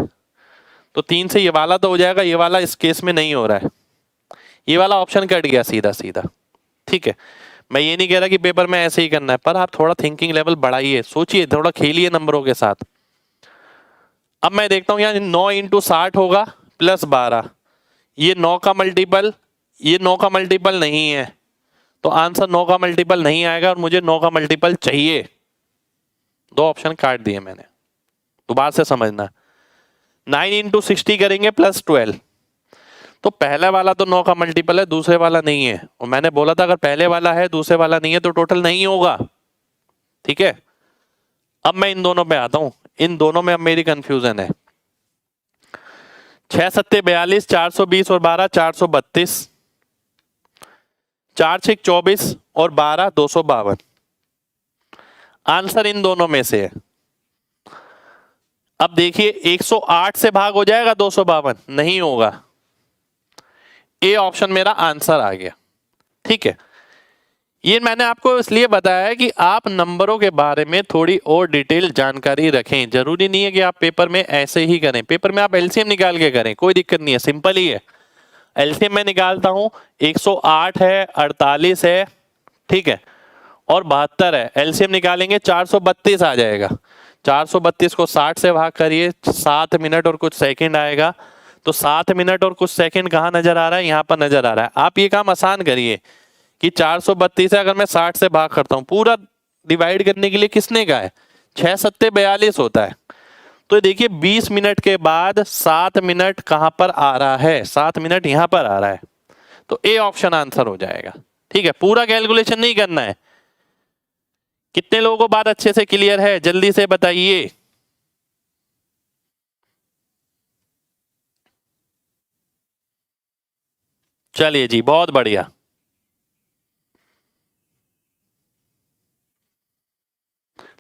तो 3 से ये वाला तो हो जाएगा, ये वाला इस केस में नहीं हो रहा है, ये वाला ऑप्शन कट गया सीधा सीधा। ठीक है, मैं ये नहीं कह रहा कि पेपर में ऐसे ही करना है, पर आप थोड़ा थिंकिंग लेवल बढ़ाइए, सोचिए, थोड़ा खेलिए नंबरों के साथ। अब मैं देखता हूँ यहाँ 9 इंटू 60 होगा प्लस 12, ये 9 का मल्टीपल, ये 9 का मल्टीपल नहीं है, तो आंसर 9 का मल्टीपल नहीं आएगा और मुझे 9 का मल्टीपल चाहिए। दो ऑप्शन काट दिए मैंने, दोबारा से समझना। 9 इंटू 60 करेंगे प्लस 12, तो पहला वाला तो 9 का मल्टीपल है, दूसरे वाला नहीं है, और मैंने बोला था अगर पहले वाला है दूसरे वाला नहीं है तो टोटल नहीं होगा। ठीक है, अब मैं इन दोनों पे आता हूं, इन दोनों में अब मेरी कंफ्यूजन है। 6 सत्ते 42, 420 और 12 432, 4 6 24 और 12 252। आंसर इन दोनों में से है। अब देखिए 108 से भाग हो जाएगा 252, नहीं होगा, ए ऑप्शन मेरा आंसर आ गया। ठीक है, ये मैंने आपको इसलिए बताया है कि आप नंबरों के बारे में थोड़ी और डिटेल जानकारी रखें। जरूरी नहीं है कि आप पेपर में ऐसे ही करें, पेपर में आप एलसीएम निकाल के करें, कोई दिक्कत नहीं है, सिंपल ही है। एलसीएम में निकालता हूं, 108 है, 48 है, ठीक है, और 72 है। एलसीएम निकालेंगे 432 आ जाएगा। 432 को 60 से भाग करिए, 7 मिनट और कुछ सेकंड आएगा, तो 7 मिनट और कुछ सेकंड कहाँ नजर आ रहा है, यहाँ पर नजर आ रहा है। आप ये काम आसान करिए कि 432 है, अगर मैं 60 से भाग करता हूं, पूरा डिवाइड करने के लिए किसने कहा है, 6 सत्ते 42 होता है, तो देखिए 20 मिनट के बाद 7 मिनट कहां पर आ रहा है, 7 मिनट यहां पर आ रहा है, तो ए ऑप्शन आंसर हो जाएगा। ठीक है, पूरा कैलकुलेशन नहीं करना है। कितने लोगों को बात अच्छे से क्लियर है, जल्दी से बताइए। चलिए जी, बहुत बढ़िया।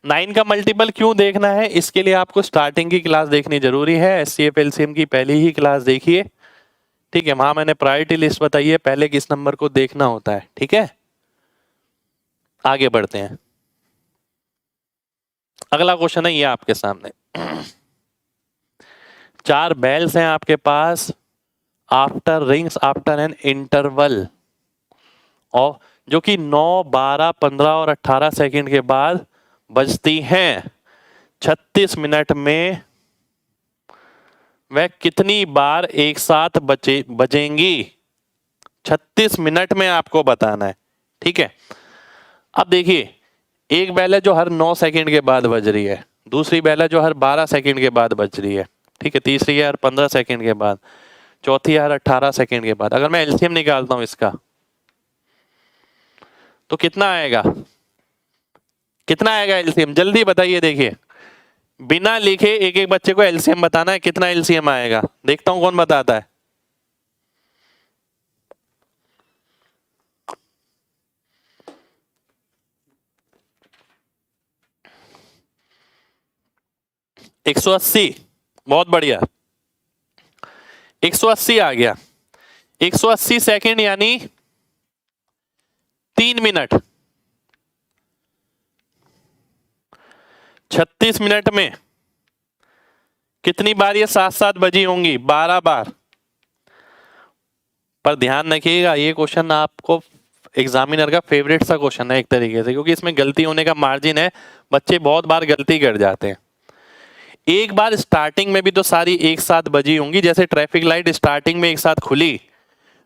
नाइन का मल्टीपल क्यों देखना है, इसके लिए आपको स्टार्टिंग की क्लास देखनी जरूरी है। एचसीएफ एलसीएम की पहली ही क्लास देखिए, ठीक है, वहां मैंने प्रायोरिटी लिस्ट बताई है, पहले किस नंबर को देखना होता है। ठीक है, आगे बढ़ते हैं। अगला क्वेश्चन है ये आपके सामने। 4 बेल्स हैं आपके पास, after rings after an interval और जो कि 9, 12, 15 और 18 सेकंड के बाद बजती हैं। 36 मिनट में वह कितनी बार एक साथ बजेंगी, 36 मिनट में आपको बताना है। ठीक है, अब देखिए एक बेल है जो हर 9 सेकंड के बाद बज रही है, दूसरी बेल है जो हर 12 सेकंड के बाद बज रही है, ठीक है, तीसरी है हर 15 सेकंड के बाद, चौथी है हर 18 सेकंड के बाद। अगर मैं एलसीएम निकालता हूं इसका तो कितना आएगा, कितना आएगा एलसीएम, जल्दी बताइए। देखिए बिना लिखे एक एक बच्चे को एलसीएम बताना है, कितना एलसीएम आएगा, देखता हूं कौन बताता है। एक 180, बहुत बढ़िया, 180 आ गया। 180 सेकंड यानी 3 मिनट। 36 मिनट में कितनी बार ये साथ साथ बजी होंगी, 12 बार। पर ध्यान रखिएगा ये क्वेश्चन आपको एग्जामिनर का फेवरेट सा क्वेश्चन है एक तरीके से, क्योंकि इसमें गलती होने का मार्जिन है, बच्चे बहुत बार गलती कर जाते हैं। एक बार स्टार्टिंग में भी तो सारी एक साथ बजी होंगी, जैसे ट्रैफिक लाइट स्टार्टिंग में एक साथ खुली,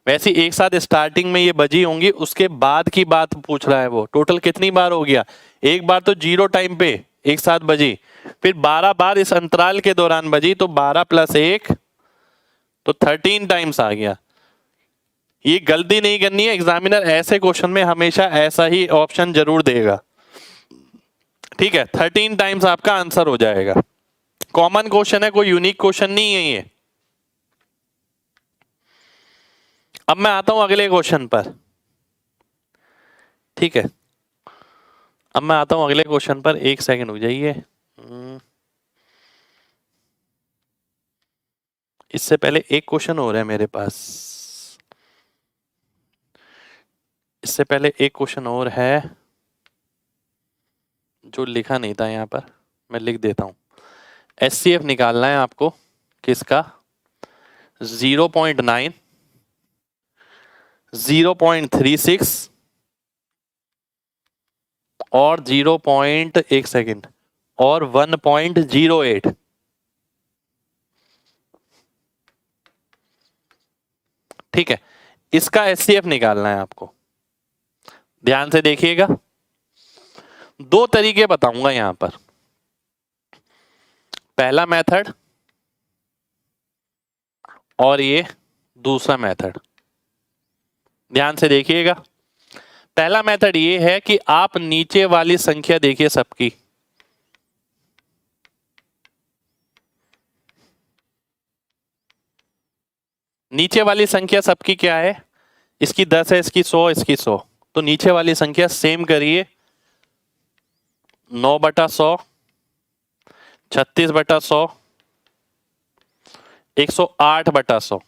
वैसी एक साथ स्टार्टिंग में ये बजी होंगी, उसके बाद की बात पूछ रहा है वो, टोटल कितनी बार हो गया। एक बार तो 0 टाइम पे एक साथ बजी, फिर 12 बार इस अंतराल के दौरान बजी, तो 12 + 1 तो 13 टाइम्स आ गया। ये गलती नहीं करनी है, एग्जामिनर ऐसे क्वेश्चन में हमेशा ऐसा ही ऑप्शन जरूर देगा। ठीक है, 13 टाइम्स आपका आंसर हो जाएगा। कॉमन क्वेश्चन है, कोई यूनिक क्वेश्चन नहीं है ये। अब मैं आता हूं अगले क्वेश्चन पर। ठीक है, अब मैं आता हूं अगले क्वेश्चन पर, एक सेकंड हो जाइए। इससे पहले एक क्वेश्चन हो रहा है मेरे पास। इससे पहले एक क्वेश्चन और है जो लिखा नहीं था यहाँ पर, मैं लिख देता हूँ। एचसीएफ निकालना है आपको किसका, 0.9, 0.36 और 1 सेकेंड और 1.08। ठीक है, इसका एचसीएफ निकालना है आपको। ध्यान से देखिएगा, दो तरीके बताऊंगा यहां पर। पहला मेथड और ये दूसरा मेथड। ध्यान से देखिएगा, पहला मेथड ये है कि आप नीचे वाली संख्या देखिए सबकी, नीचे वाली संख्या सबकी क्या है, इसकी 10 है, इसकी 100, इसकी 100। तो नीचे वाली संख्या सेम करिए, 9/100, 36/100, 108/100।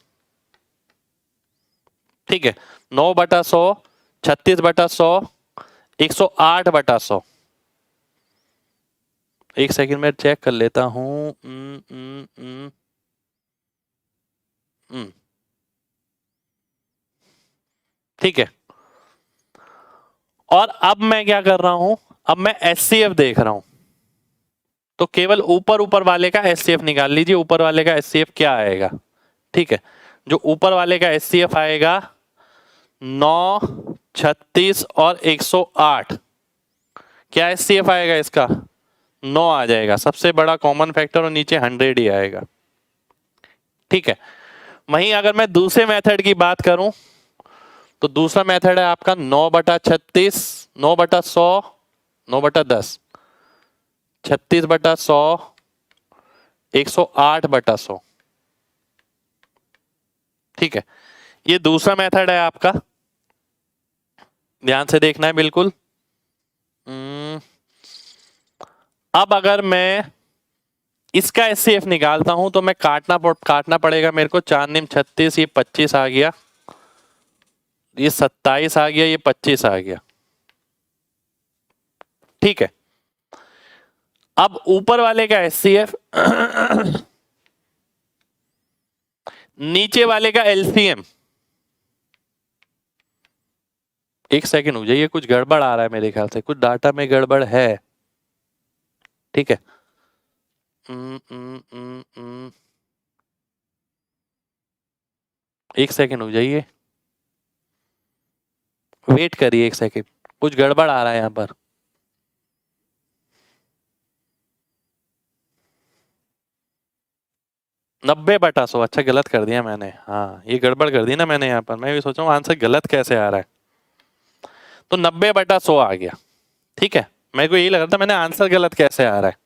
ठीक है, 9/100, 36/100, 108/100। एक सेकंड में चेक कर लेता हूं। ठीक है, और अब मैं क्या कर रहा हूं, अब मैं एचसीएफ देख रहा हूं। तो केवल ऊपर ऊपर वाले का एचसीएफ निकाल लीजिए, ऊपर वाले का एचसीएफ क्या आएगा। ठीक है, जो ऊपर वाले का एचसीएफ आएगा 9, 36 और 108। क्या एचसीएफ आएगा इसका, 9 आ जाएगा, सबसे बड़ा कॉमन फैक्टर, और नीचे 100 ही आएगा। ठीक है, वहीं अगर मैं दूसरे मेथड की बात करूं तो दूसरा मेथड है आपका 9/36, 9/100, 9/10, 36/100, 108/100। ठीक है, ये दूसरा मेथड है आपका, ध्यान से देखना है बिल्कुल। अब अगर मैं इसका एचसीएफ निकालता हूं तो मैं काटना पड़ेगा मेरे को। 4 निम 36, ये 25 आ गया, ये 27 आ गया, ये 25 आ गया। ठीक है, अब ऊपर वाले का एचसीएफ नीचे वाले का एलसीएम। एक सेकंड हो जाइए, कुछ गड़बड़ आ रहा है मेरे ख्याल से, कुछ डाटा में गड़बड़ है। ठीक है, एक सेकंड हो जाइए, वेट करिए एक सेकंड, कुछ गड़बड़ आ रहा है यहां पर। नब्बे बटा 100, अच्छा गलत कर दिया मैंने, हाँ ये गड़बड़ कर दी ना मैंने यहाँ पर। मैं भी सोच रहा हूँ आंसर गलत कैसे आ रहा है। तो 90/100 आ गया। ठीक है, मेरे को यही लग रहा था मैंने आंसर गलत कैसे आ रहा है।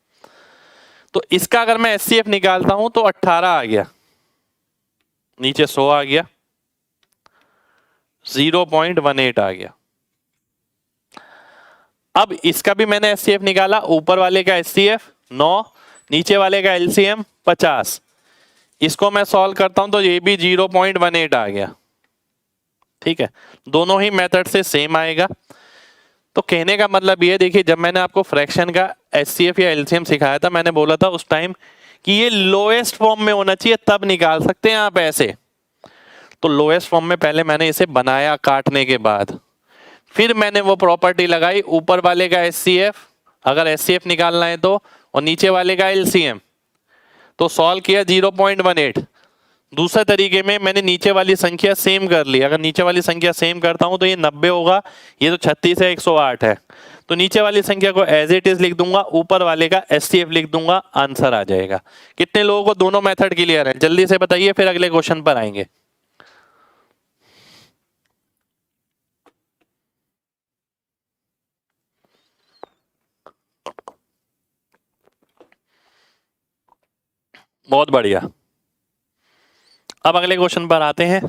तो इसका अगर मैं एचसीएफ निकालता हूं तो 18 आ गया, नीचे 100 आ गया, 0.18 आ गया। अब इसका भी मैंने एचसीएफ निकाला, ऊपर वाले का एचसीएफ 9, नीचे वाले का एलसीएम 50। इसको मैं सॉल्व करता हूं तो ये भी 0.18 आ गया। ठीक है, दोनों ही मेथड से सेम आएगा। तो कहने का मतलब ये, देखिए जब मैंने आपको फ्रैक्शन का एचसीएफ या एलसीएम सिखाया था, मैंने बोला था उस टाइम कि ये लोएस्ट फॉर्म में होना चाहिए, तब निकाल सकते हैं आप ऐसे। तो लोएस्ट फॉर्म में पहले मैंने इसे बनाया काटने के बाद, फिर मैंने वो प्रॉपर्टी लगाई, ऊपर वाले का एचसीएफ अगर एचसीएफ निकालना है तो, और नीचे वाले का एलसीएम। तो सॉल्व किया 0.18। दूसरे तरीके में मैंने नीचे वाली संख्या सेम कर ली। अगर नीचे वाली संख्या सेम करता हूं तो ये 90 होगा, ये तो 36 है, 108 है। तो नीचे वाली संख्या को एज इट इज लिख दूंगा, ऊपर वाले का एचसीएफ लिख दूंगा, आंसर आ जाएगा। कितने लोगों को दोनों मेथड क्लियर है, जल्दी से बताइए, फिर अगले क्वेश्चन पर आएंगे। बहुत बढ़िया, अब अगले क्वेश्चन पर आते हैं।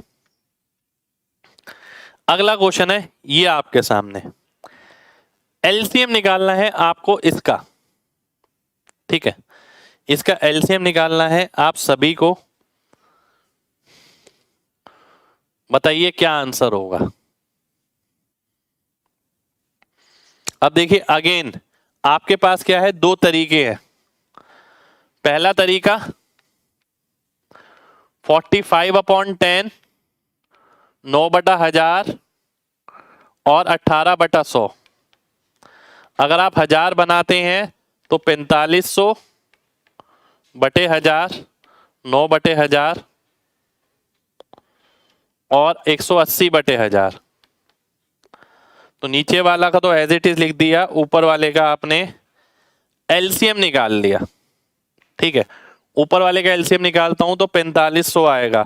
अगला क्वेश्चन है ये आपके सामने, एलसीएम निकालना है आपको इसका। ठीक है, इसका एलसीएम निकालना है आप सभी को। बताइए क्या आंसर होगा। अब देखिए अगेन आपके पास क्या है, दो तरीके हैं। पहला तरीका 45/10, 9/1000 और 18/100। अगर आप 1000 बनाते हैं तो 4500/1000, 9/1000 और 180/1000। तो नीचे वाला का तो एज इट इज लिख दिया, ऊपर वाले का आपने एलसीएम निकाल लिया। ठीक है, ऊपर वाले का एलसीएम निकालता हूं तो 4500 आएगा,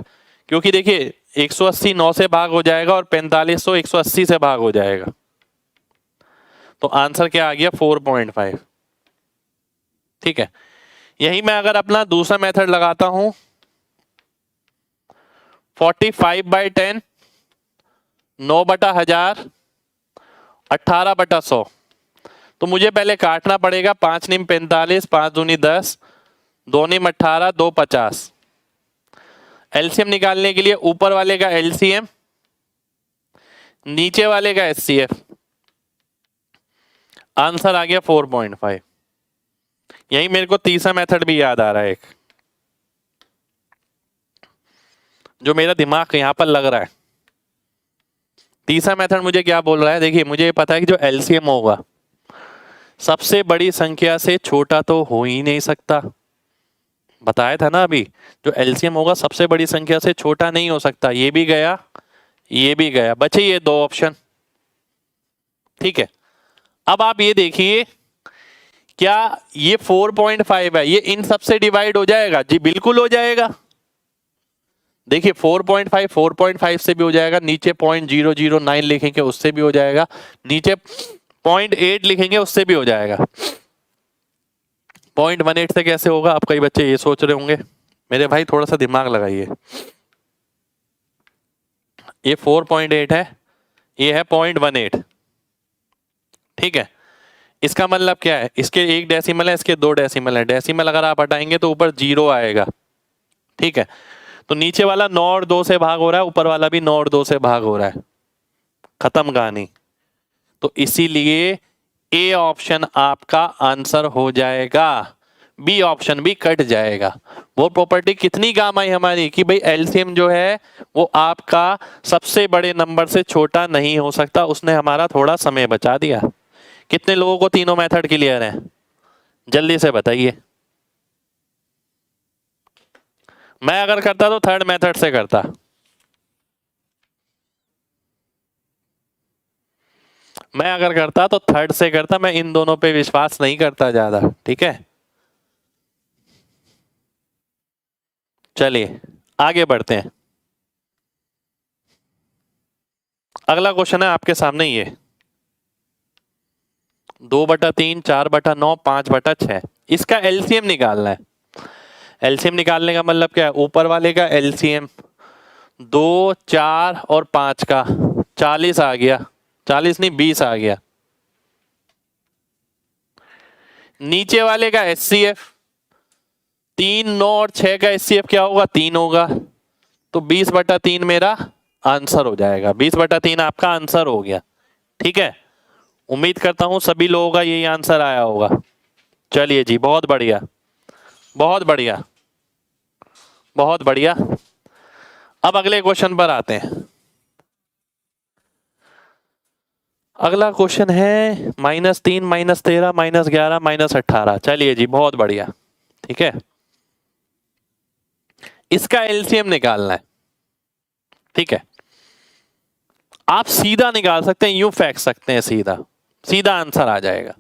क्योंकि देखिए 180 9 से भाग हो जाएगा और 4500 180 से भाग हो जाएगा। तो आंसर क्या आ गया, 4.5। ठीक है, यही मैं अगर अपना दूसरा मेथड लगाता हूं 45/10, 9/1000, 18/100, तो मुझे पहले काटना पड़ेगा। 5 निम 45, 5 दूनी 10, 2 निम 18, 2 50। एलसीएम निकालने के लिए ऊपर वाले का एलसीएम, नीचे वाले का एचसीएफ। आंसर आ गया 4.5। यही मेरे को तीसरा मेथड भी याद आ रहा है एक, जो मेरा दिमाग यहां पर लग रहा है। तीसरा मेथड मुझे क्या बोल रहा है, देखिए मुझे पता है कि जो एलसीएम होगा सबसे बड़ी संख्या से छोटा तो हो ही नहीं सकता, बताया था ना अभी। जो एलसीएम होगा सबसे बड़ी संख्या से छोटा नहीं हो सकता। ये भी गया, ये भी गया, बचे ये दो ऑप्शन। ठीक है, अब आप ये देखिए क्या ये 4.5 है, ये इन सबसे डिवाइड हो जाएगा? जी बिल्कुल हो जाएगा। देखिए 4.5 4.5 से भी हो जाएगा, नीचे 0.009 लिखेंगे उससे भी हो जाएगा, नीचे 0.8 लिखेंगे उससे भी हो जाएगा। 0.18 से कैसे होगा, आप कई बच्चे ये सोच रहे होंगे। मेरे भाई थोड़ा सा दिमाग लगाइए। ये 4.8 है, ये है 0.18। ठीक है, इसका मतलब क्या है, इसके एक डेसिमल है, इसके दो डेसिमल है। डेसिमल अगर आप हटाएंगे तो ऊपर 0 आएगा। ठीक है, तो नीचे वाला 9 और 2 से भाग हो रहा है, ऊपर वाला भी 9 और 2 से भाग हो रहा है। खत्म कहानी। तो इसीलिए ए ऑप्शन आपका आंसर हो जाएगा, बी ऑप्शन भी कट जाएगा। वो प्रॉपर्टी कितनी काम आई हमारी कि भाई एलसीएम जो है वो आपका सबसे बड़े नंबर से छोटा नहीं हो सकता, उसने हमारा थोड़ा समय बचा दिया। कितने लोगों को तीनों मेथड क्लियर है, जल्दी से बताइए। मैं अगर करता तो थर्ड मेथड से करता। मैं अगर करता तो थर्ड से करता, मैं इन दोनों पे विश्वास नहीं करता ज्यादा। ठीक है, चलिए आगे बढ़ते हैं। अगला क्वेश्चन है आपके सामने ये 2/3, 4/9, 5/6। इसका एलसीएम निकालना है। एलसीएम निकालने का मतलब क्या है, ऊपर वाले का एलसीएम 2, 4 और 5 का 40 आ गया, 40 नहीं 20 आ गया। नीचे वाले का एचसीएफ 3, 9 और 6 का एचसीएफ क्या होगा, 3 होगा। तो 20/3 मेरा आंसर हो जाएगा। 20/3 आपका आंसर हो गया। ठीक है, उम्मीद करता हूं सभी लोगों का यही आंसर आया होगा। चलिए जी, बहुत बढ़िया, बहुत बढ़िया, बहुत बढ़िया। अब अगले क्वेश्चन पर आते हैं। अगला क्वेश्चन है -3, -13, -11, -18। चलिए जी, बहुत बढ़िया। ठीक है, इसका एलसीएम निकालना है। ठीक है, आप सीधा निकाल सकते हैं, यूं फेंक सकते हैं, सीधा सीधा आंसर आ जाएगा।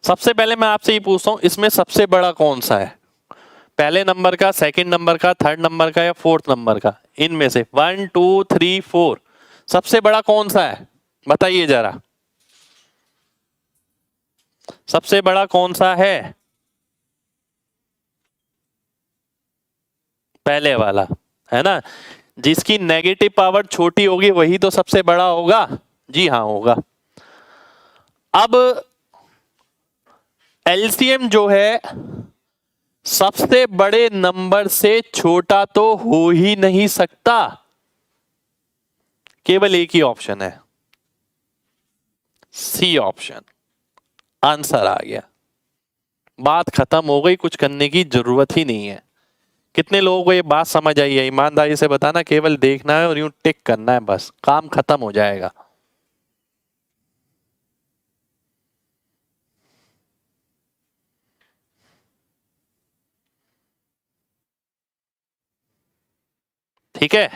सबसे पहले मैं आपसे ये पूछता हूं, इसमें सबसे बड़ा कौन सा है, पहले नंबर का, सेकंड नंबर का, थर्ड नंबर का या फोर्थ नंबर का? इनमें से 1 2 3 4 सबसे बड़ा कौन सा है, बताइए जरा। सबसे बड़ा कौन सा है? पहले वाला, है ना। जिसकी नेगेटिव पावर छोटी होगी वही तो सबसे बड़ा होगा। जी हाँ, होगा। अब एलसीएम जो है सबसे बड़े नंबर से छोटा तो हो ही नहीं सकता, केवल एक ही ऑप्शन है, सी ऑप्शन आंसर आ गया। बात खत्म हो गई, कुछ करने की जरूरत ही नहीं है। कितने लोगों को ये बात समझ आई है? ईमानदारी से बताना, केवल देखना है और यूं टिक करना है, बस काम खत्म हो जाएगा। ठीक है,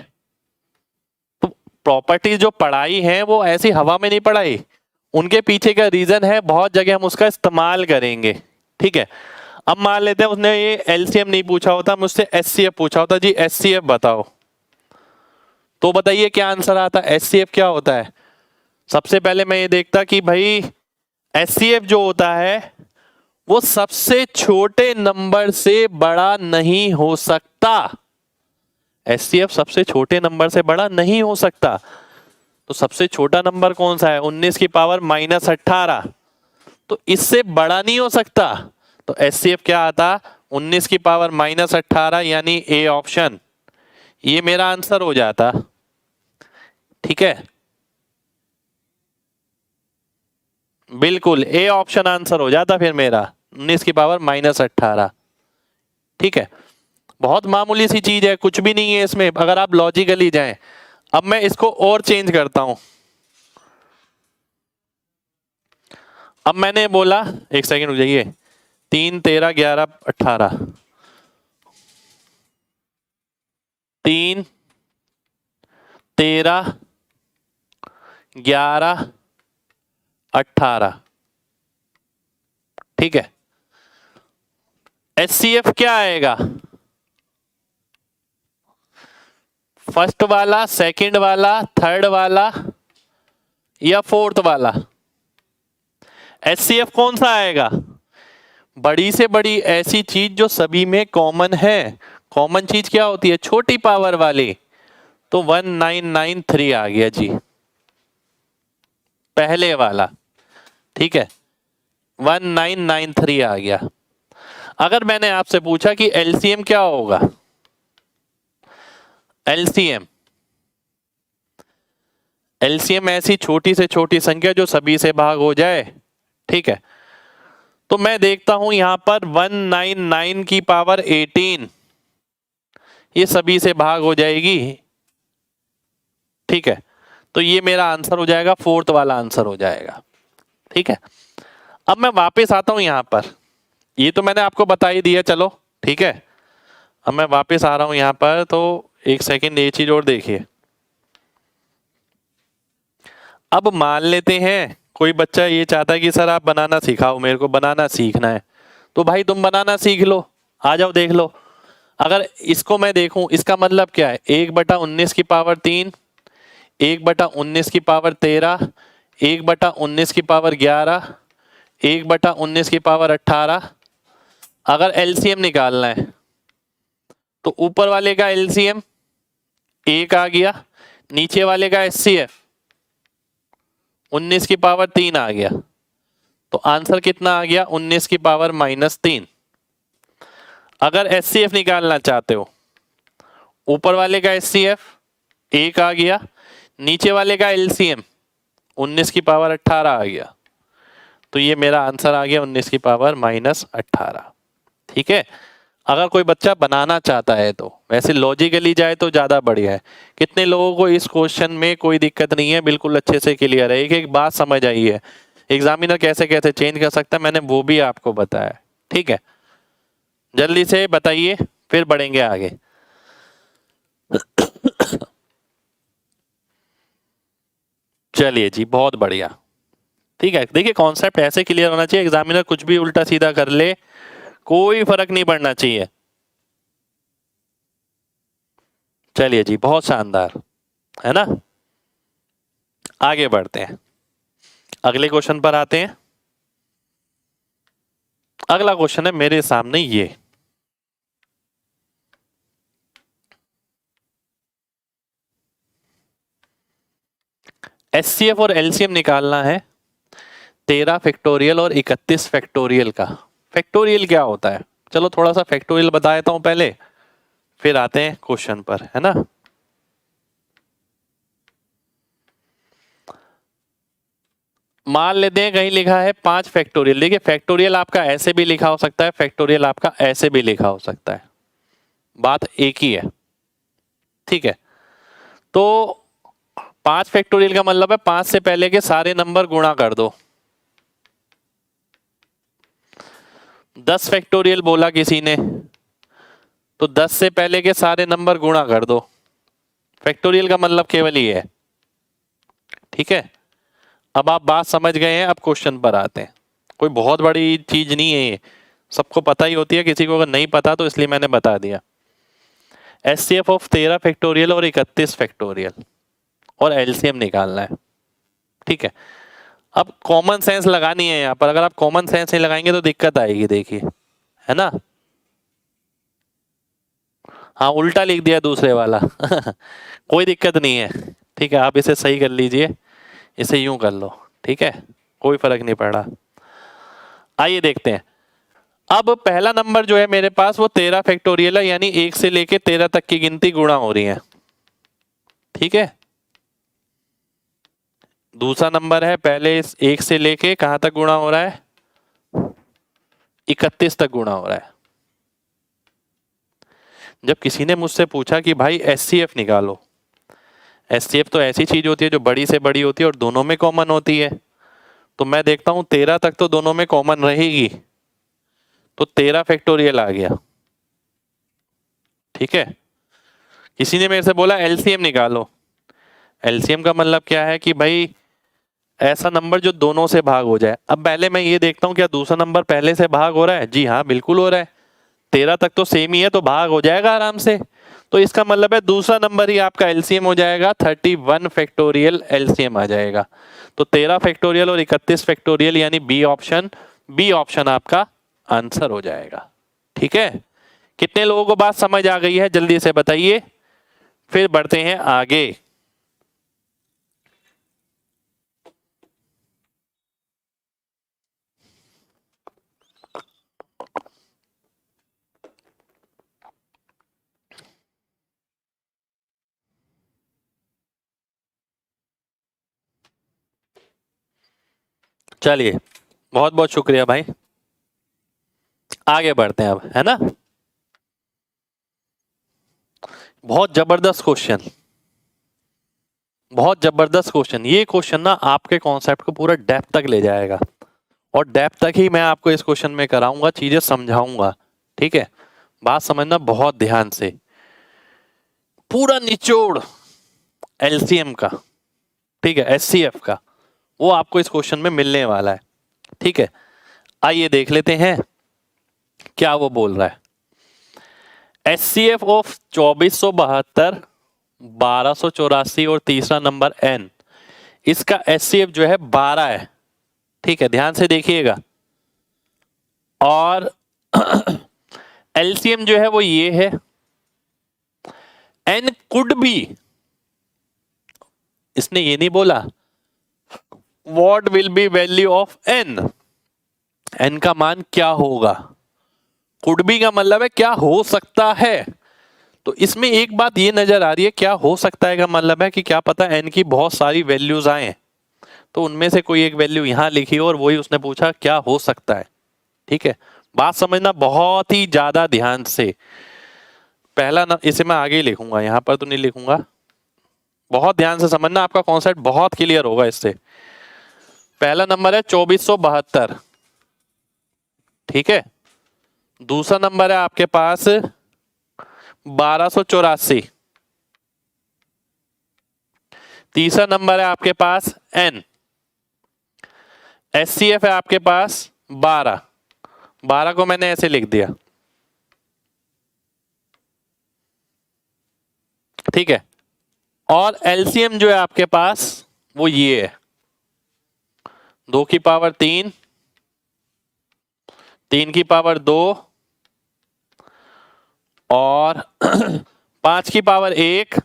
तो प्रॉपर्टी जो पढ़ाई है वो ऐसी हवा में नहीं पढ़ाई, उनके पीछे का रीजन है, बहुत जगह हम उसका इस्तेमाल करेंगे। ठीक है, अब मान लेते हैं उसने ये एलसीएम नहीं पूछा होता, मुझसे एचसीएफ पूछा होता, जी एचसीएफ बताओ, तो बताइए क्या आंसर आता? एचसीएफ क्या होता है? सबसे पहले मैं ये देखता कि भाई एचसीएफ जो होता है वो सबसे छोटे नंबर से बड़ा नहीं हो सकता। एचसीएफ सबसे छोटे नंबर से बड़ा नहीं हो सकता। तो सबसे छोटा नंबर कौन सा है? 19 की पावर -18, तो इससे बड़ा नहीं हो सकता। तो एचसीएफ क्या आता? 19 की पावर -18, यानी ए ऑप्शन, ये मेरा आंसर हो जाता। ठीक है, बिल्कुल ए ऑप्शन आंसर हो जाता फिर मेरा, 19 की पावर -18। ठीक है, बहुत मामूली सी चीज है, कुछ भी नहीं है इसमें, अगर आप लॉजिकली जाएं। अब मैं इसको और चेंज करता हूं। अब मैंने बोला, एक सेकंड रुक जाइए, 3 13 11 18, 3 13 11 18। ठीक है, एचसीएफ क्या आएगा? फर्स्ट वाला, सेकंड वाला, थर्ड वाला या फोर्थ वाला? एचसीएफ कौन सा आएगा? बड़ी से बड़ी ऐसी चीज जो सभी में कॉमन है। कॉमन चीज क्या होती है? छोटी पावर वाली। तो 1993 आ गया जी, पहले वाला। ठीक है, 1993 आ गया। अगर मैंने आपसे पूछा कि एलसीएम क्या होगा? एलसीएम, एलसीएम ऐसी छोटी से छोटी संख्या जो सभी से भाग हो जाए। ठीक है, तो मैं देखता हूं यहां पर 199 की पावर 18, ये सभी से भाग हो जाएगी। ठीक है, तो ये मेरा आंसर हो जाएगा, फोर्थ वाला आंसर हो जाएगा। ठीक है, अब मैं वापस आता हूं यहां पर, ये तो मैंने आपको बता ही दिया, चलो ठीक है। अब मैं वापस आ रहा हूं यहां पर, तो एक सेकंड ये चीज और देखिए। अब मान लेते हैं कोई बच्चा ये चाहता है कि सर आप बनाना सिखाओ, मेरे को बनाना सीखना है, तो भाई तुम बनाना सीख लो, आ जाओ देख लो। अगर इसको मैं देखूं, इसका मतलब क्या है? 1/19 की पावर 3, 1/19 की पावर 13, 1/19 की पावर 11, 1/19 की पावर 18। अगर एलसीएम निकालना है तो ऊपर वाले का एलसीएम 1 आ गया, नीचे वाले का एचसीएफ 19 की पावर 3 आ गया, तो आंसर कितना आ गया? 19 की पावर -3। अगर एचसीएफ निकालना चाहते हो, ऊपर वाले का एचसीएफ 1 आ गया, नीचे वाले का एलसीएम 19 की पावर 18 आ गया, तो ये मेरा आंसर आ गया 19 की पावर -18। ठीक है, अगर कोई बच्चा बनाना चाहता है तो, वैसे लॉजिकली जाए तो ज्यादा बढ़िया है। कितने लोगों को इस क्वेश्चन में कोई दिक्कत नहीं है, बिल्कुल अच्छे से क्लियर है, एक बात समझ आई है, एग्जामिनर कैसे कैसे चेंज कर सकता है, मैंने वो भी आपको बताया। ठीक है, जल्दी से बताइए, फिर बढ़ेंगे आगे। चलिए जी, बहुत बढ़िया। ठीक है, देखिए कॉन्सेप्ट ऐसे क्लियर होना चाहिए, एग्जामिनर कुछ भी उल्टा सीधा कर ले कोई फर्क नहीं पड़ना चाहिए। चलिए जी, बहुत शानदार, है ना। आगे बढ़ते हैं, अगले क्वेश्चन पर आते हैं। अगला क्वेश्चन है मेरे सामने ये, एचसीएफ और एलसीएम निकालना है 13 फैक्टोरियल और 31 फैक्टोरियल का। फैक्टोरियल क्या होता है? चलो थोड़ा सा फैक्टोरियल बता देता हूं पहले, फिर आते हैं क्वेश्चन पर, है ना। मान लेते हैं कहीं लिखा है 5 फैक्टोरियल। देखिए फैक्टोरियल आपका ऐसे भी लिखा हो सकता है, फैक्टोरियल आपका ऐसे भी लिखा हो सकता है, बात एक ही है। ठीक है, तो 5 फैक्टोरियल का मतलब है 5 से पहले के सारे नंबर गुणा कर दो। 10 फैक्टोरियल बोला किसी ने, तो 10 से पहले के सारे नंबर गुणा कर दो। फैक्टोरियल का मतलब केवल ये है। ठीक है, अब आप बात समझ गए हैं। अब क्वेश्चन पर आते हैं। कोई बहुत बड़ी चीज नहीं है ये, सबको पता ही होती है, किसी को अगर नहीं पता तो इसलिए मैंने बता दिया। एचसीएफ ऑफ 13 फैक्टोरियल और 31 फैक्टोरियल और एलसीएम निकालना है। ठीक है, अब कॉमन सेंस लगानी है यहाँ पर। अगर आप कॉमन सेंस नहीं लगाएंगे तो दिक्कत आएगी, देखिए, है ना। हाँ, उल्टा लिख दिया दूसरे वाला कोई दिक्कत नहीं है। ठीक है, आप इसे सही कर लीजिए, इसे यूं कर लो। ठीक है, कोई फर्क नहीं पड़ा। आइए देखते हैं। अब पहला नंबर जो है मेरे पास वो 13 फैक्टोरियल है, यानी 1 से लेके 13 तक की गिनती गुणा हो रही है। ठीक है, दूसरा नंबर है पहले 1 से लेके कहां तक गुणा हो रहा है, 31 तक गुणा हो रहा है। जब किसी ने मुझसे पूछा कि भाई एचसीएफ निकालो, एचसीएफ तो ऐसी चीज होती है जो बड़ी से बड़ी होती है और दोनों में कॉमन होती है, तो मैं देखता हूं 13 तक तो दोनों में कॉमन रहेगी, तो 13 फैक्टोरियल आ गया। ठीक है, किसी ने मेरे से बोला एलसीएम निकालो। एलसीएम का मतलब क्या है कि भाई ऐसा नंबर जो दोनों से भाग हो जाए। अब पहले मैं ये देखता हूं क्या दूसरा नंबर पहले से भाग हो रहा है। जी हाँ, बिल्कुल हो रहा है। 13 तक तो सेम ही है, तो भाग हो जाएगा आराम से। तो इसका मतलब है दूसरा नंबर ही आपका एलसीएम हो जाएगा, 31 फैक्टोरियल एलसीएम आ जाएगा। तो 13 फैक्टोरियल और 31 फैक्टोरियल यानी बी ऑप्शन, बी ऑप्शन आपका आंसर हो जाएगा। ठीक है, कितने लोगों को बात समझ आ गई है जल्दी से बताइए, फिर बढ़ते हैं आगे। चलिए, बहुत बहुत शुक्रिया भाई, आगे बढ़ते हैं अब, है ना। बहुत जबरदस्त क्वेश्चन, बहुत जबरदस्त क्वेश्चन। ये क्वेश्चन ना आपके कॉन्सेप्ट को पूरा डेप्थ तक ले जाएगा, और डेप्थ तक ही मैं आपको इस क्वेश्चन में कराऊंगा, चीजें समझाऊंगा। ठीक है, बात समझना बहुत ध्यान से। पूरा निचोड़ एलसीएम का, ठीक है, एचसीएफ का, वो आपको इस क्वेश्चन में मिलने वाला है। ठीक है, आइए देख लेते हैं क्या वो बोल रहा है। एचसीएफ ऑफ 2472, 1284 और तीसरा नंबर एन, इसका एचसीएफ जो है 12 है। ठीक है, ध्यान से देखिएगा। और एलसीएम जो है वो ये है। एन कुड बी, इसने ये नहीं बोला what will be value of N, N का मान क्या होगा। कुड बी का मतलब है क्या हो सकता है। तो इसमें एक बात ये नजर आ रही है, क्या हो सकता है का मतलब है कि क्या पता एन की बहुत सारी वैल्यूज आए, तो उनमें से कोई एक वैल्यू यहां लिखी और वही उसने पूछा क्या हो सकता है। ठीक है, बात समझना बहुत ही ज्यादा ध्यान से। पहला ना, इसे मैं आगे ही लिखूंगा, यहां पर तो नहीं लिखूंगा। बहुत ध्यान से समझना, आपका कॉन्सेप्ट बहुत क्लियर होगा इससे। पहला नंबर है 2472। ठीक है, दूसरा नंबर है आपके पास 1284, तीसरा नंबर है आपके पास एन, एचसीएफ है आपके पास 12, 12 को मैंने ऐसे लिख दिया। ठीक है, और एलसीएम जो है आपके पास वो ये है, 2 की पावर 3, 3 की पावर 2 और 5 की पावर 1,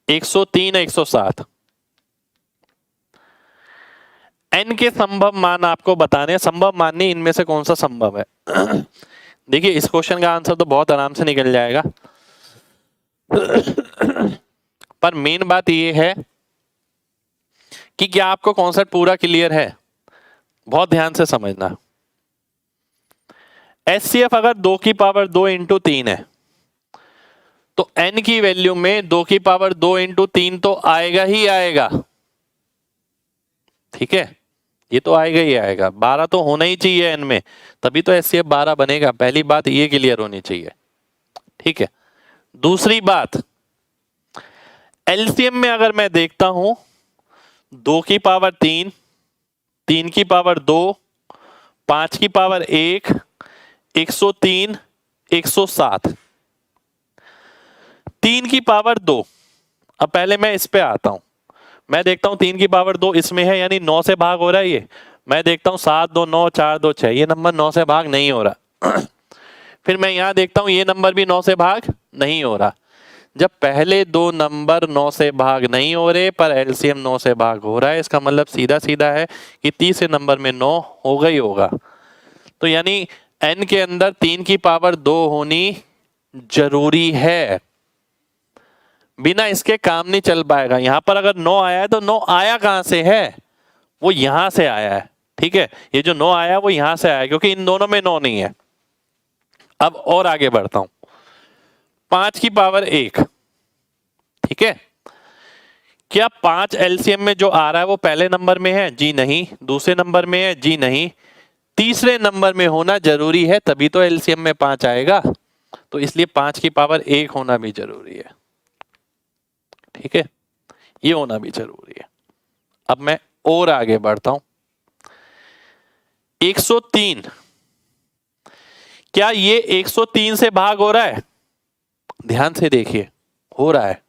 103, 107। एन के संभव मान आपको बताने, संभव मान नहीं, इनमें से कौन सा संभव है। देखिए इस क्वेश्चन का आंसर तो बहुत आराम से निकल जाएगा, पर मेन बात ये है कि क्या आपको कॉन्सेप्ट पूरा क्लियर है? बहुत ध्यान से समझना। एचसीएफ अगर 2 की पावर 2 इंटू 3 है तो n की वैल्यू में 2 की पावर 2 इंटू 3 तो आएगा ही आएगा। ठीक है, ये तो आएगा ही आएगा। 12 तो होना ही चाहिए n में, तभी तो एचसीएफ 12 बनेगा। पहली बात ये क्लियर होनी चाहिए। ठीक है, दूसरी बात, एलसीएम में अगर मैं देखता हूं 2 की पावर 3, 3 की पावर 2, 5 की पावर 1, 103, 107, 3 की पावर 2। अब पहले मैं इस पे आता हूं, मैं देखता हूं 3 की पावर 2 इसमें है, यानी 9 से भाग हो रहा है ये। मैं देखता हूं 7 2 9 4 2 6, ये नंबर 9 से भाग नहीं हो रहा। फिर मैं यहां देखता हूं ये नंबर भी 9 से भाग नहीं हो रहा। जब पहले दो नंबर 9 से भाग नहीं हो रहे पर एलसीएम 9 से भाग हो रहा है, इसका मतलब सीधा सीधा है कि तीसरे नंबर में 9 होगा ही होगा। तो यानी n के अंदर 3 की पावर 2 होनी जरूरी है, बिना इसके काम नहीं चल पाएगा। यहां पर अगर 9 आया है तो 9 आया कहां से है? वो यहां से आया है। ठीक है, ये जो 9 आया वो यहां से आया, क्योंकि इन दोनों में 9 नहीं है। अब और आगे बढ़ता हूं, 5 की पावर 1। ठीक है, क्या 5 एलसीएम में जो आ रहा है वो पहले नंबर में है? जी नहीं। दूसरे नंबर में है? जी नहीं। तीसरे नंबर में होना जरूरी है, तभी तो एलसीएम में 5 आएगा। तो इसलिए 5 की पावर 1 होना भी जरूरी है। ठीक है, ये होना भी जरूरी है। अब मैं और आगे बढ़ता हूं, 103, क्या ये 103 से भाग हो रहा है? ध्यान से देखिए, हो रहा है।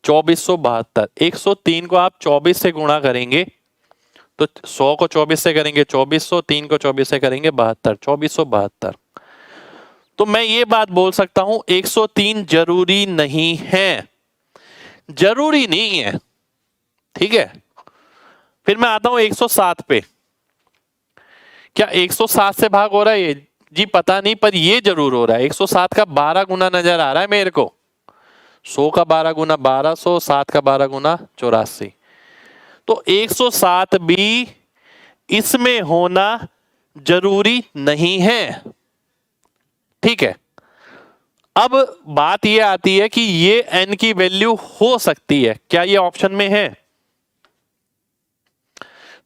2472, 103 को आप 24 से गुणा करेंगे तो 100 को 24 से करेंगे 2400, 3 को 24 से करेंगे 72, 2472। तो मैं ये बात बोल सकता हूं 103 जरूरी नहीं है, जरूरी नहीं है। ठीक है, फिर मैं आता हूं 107 पे। क्या 107 से भाग हो रहा है ये? जी पता नहीं, पर ये जरूर हो रहा है। 107 का 12 गुना नजर आ रहा है मेरे को। 100 का 12 गुना 1200, 7 का 12 गुना 84। तो 107 भी इसमें होना जरूरी नहीं है। ठीक है, अब बात यह आती है कि ये n की वैल्यू हो सकती है। क्या ये ऑप्शन में है?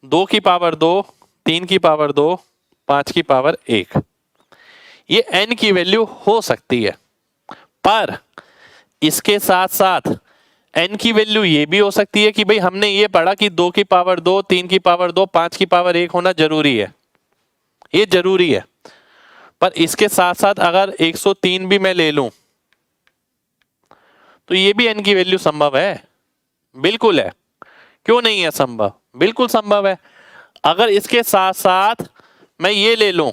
2 की पावर 2, 3 की पावर 2, 5 की पावर 1, ये n की वैल्यू हो सकती है। पर इसके साथ साथ n की वैल्यू ये भी हो सकती है कि भाई हमने ये पढ़ा कि 2 की पावर 2, 3 की पावर 2, 5 की पावर 1 होना जरूरी है, ये जरूरी है। पर इसके साथ साथ अगर 103 भी मैं ले लूं तो ये भी n की वैल्यू संभव है। बिल्कुल है, क्यों नहीं है संभव? बिल्कुल संभव है। अगर इसके साथ साथ मैं ये ले लूं,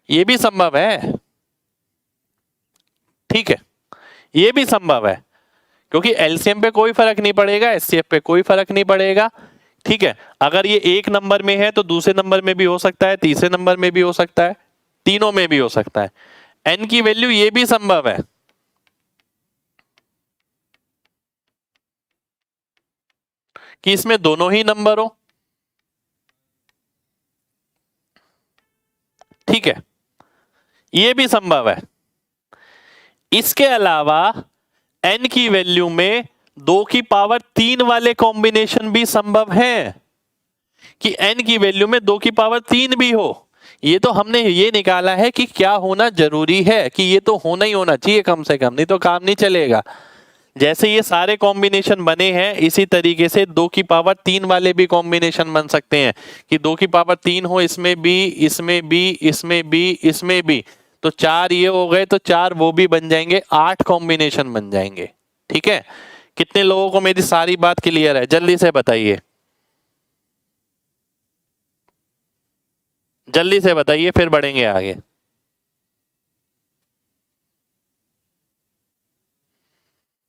ये भी संभव है। ठीक है, ये भी संभव है, क्योंकि एलसीएम पे कोई फर्क नहीं पड़ेगा, एचसीएफ पे कोई फर्क नहीं पड़ेगा। ठीक है, अगर ये एक नंबर में है तो दूसरे नंबर में भी हो सकता है, तीसरे नंबर में भी हो सकता है, तीनों में भी हो सकता है। एन की वैल्यू ये भी संभव है। कि इसमें दोनों ही नंबर हो। ठीक है, ये भी संभव है। इसके अलावा n की वैल्यू में 2 की पावर 3 वाले कॉम्बिनेशन भी संभव हैं, कि n की वैल्यू में 2 की पावर 3 भी हो। ये तो हमने ये निकाला है कि क्या होना जरूरी है, कि ये तो होना ही होना चाहिए कम से कम, नहीं तो काम नहीं चलेगा। जैसे ये सारे कॉम्बिनेशन बने हैं, इसी तरीके से 2 की पावर 3 वाले भी कॉम्बिनेशन बन सकते हैं, कि 2 की पावर 3 हो, इसमें भी, इसमें भी, इसमें भी, इसमें भी। तो 4 ये हो गए, तो 4 वो भी बन जाएंगे, 8 कॉम्बिनेशन बन जाएंगे। ठीक है, कितने लोगों को मेरी सारी बात क्लियर है? जल्दी से बताइए, जल्दी से बताइए, फिर बढ़ेंगे आगे।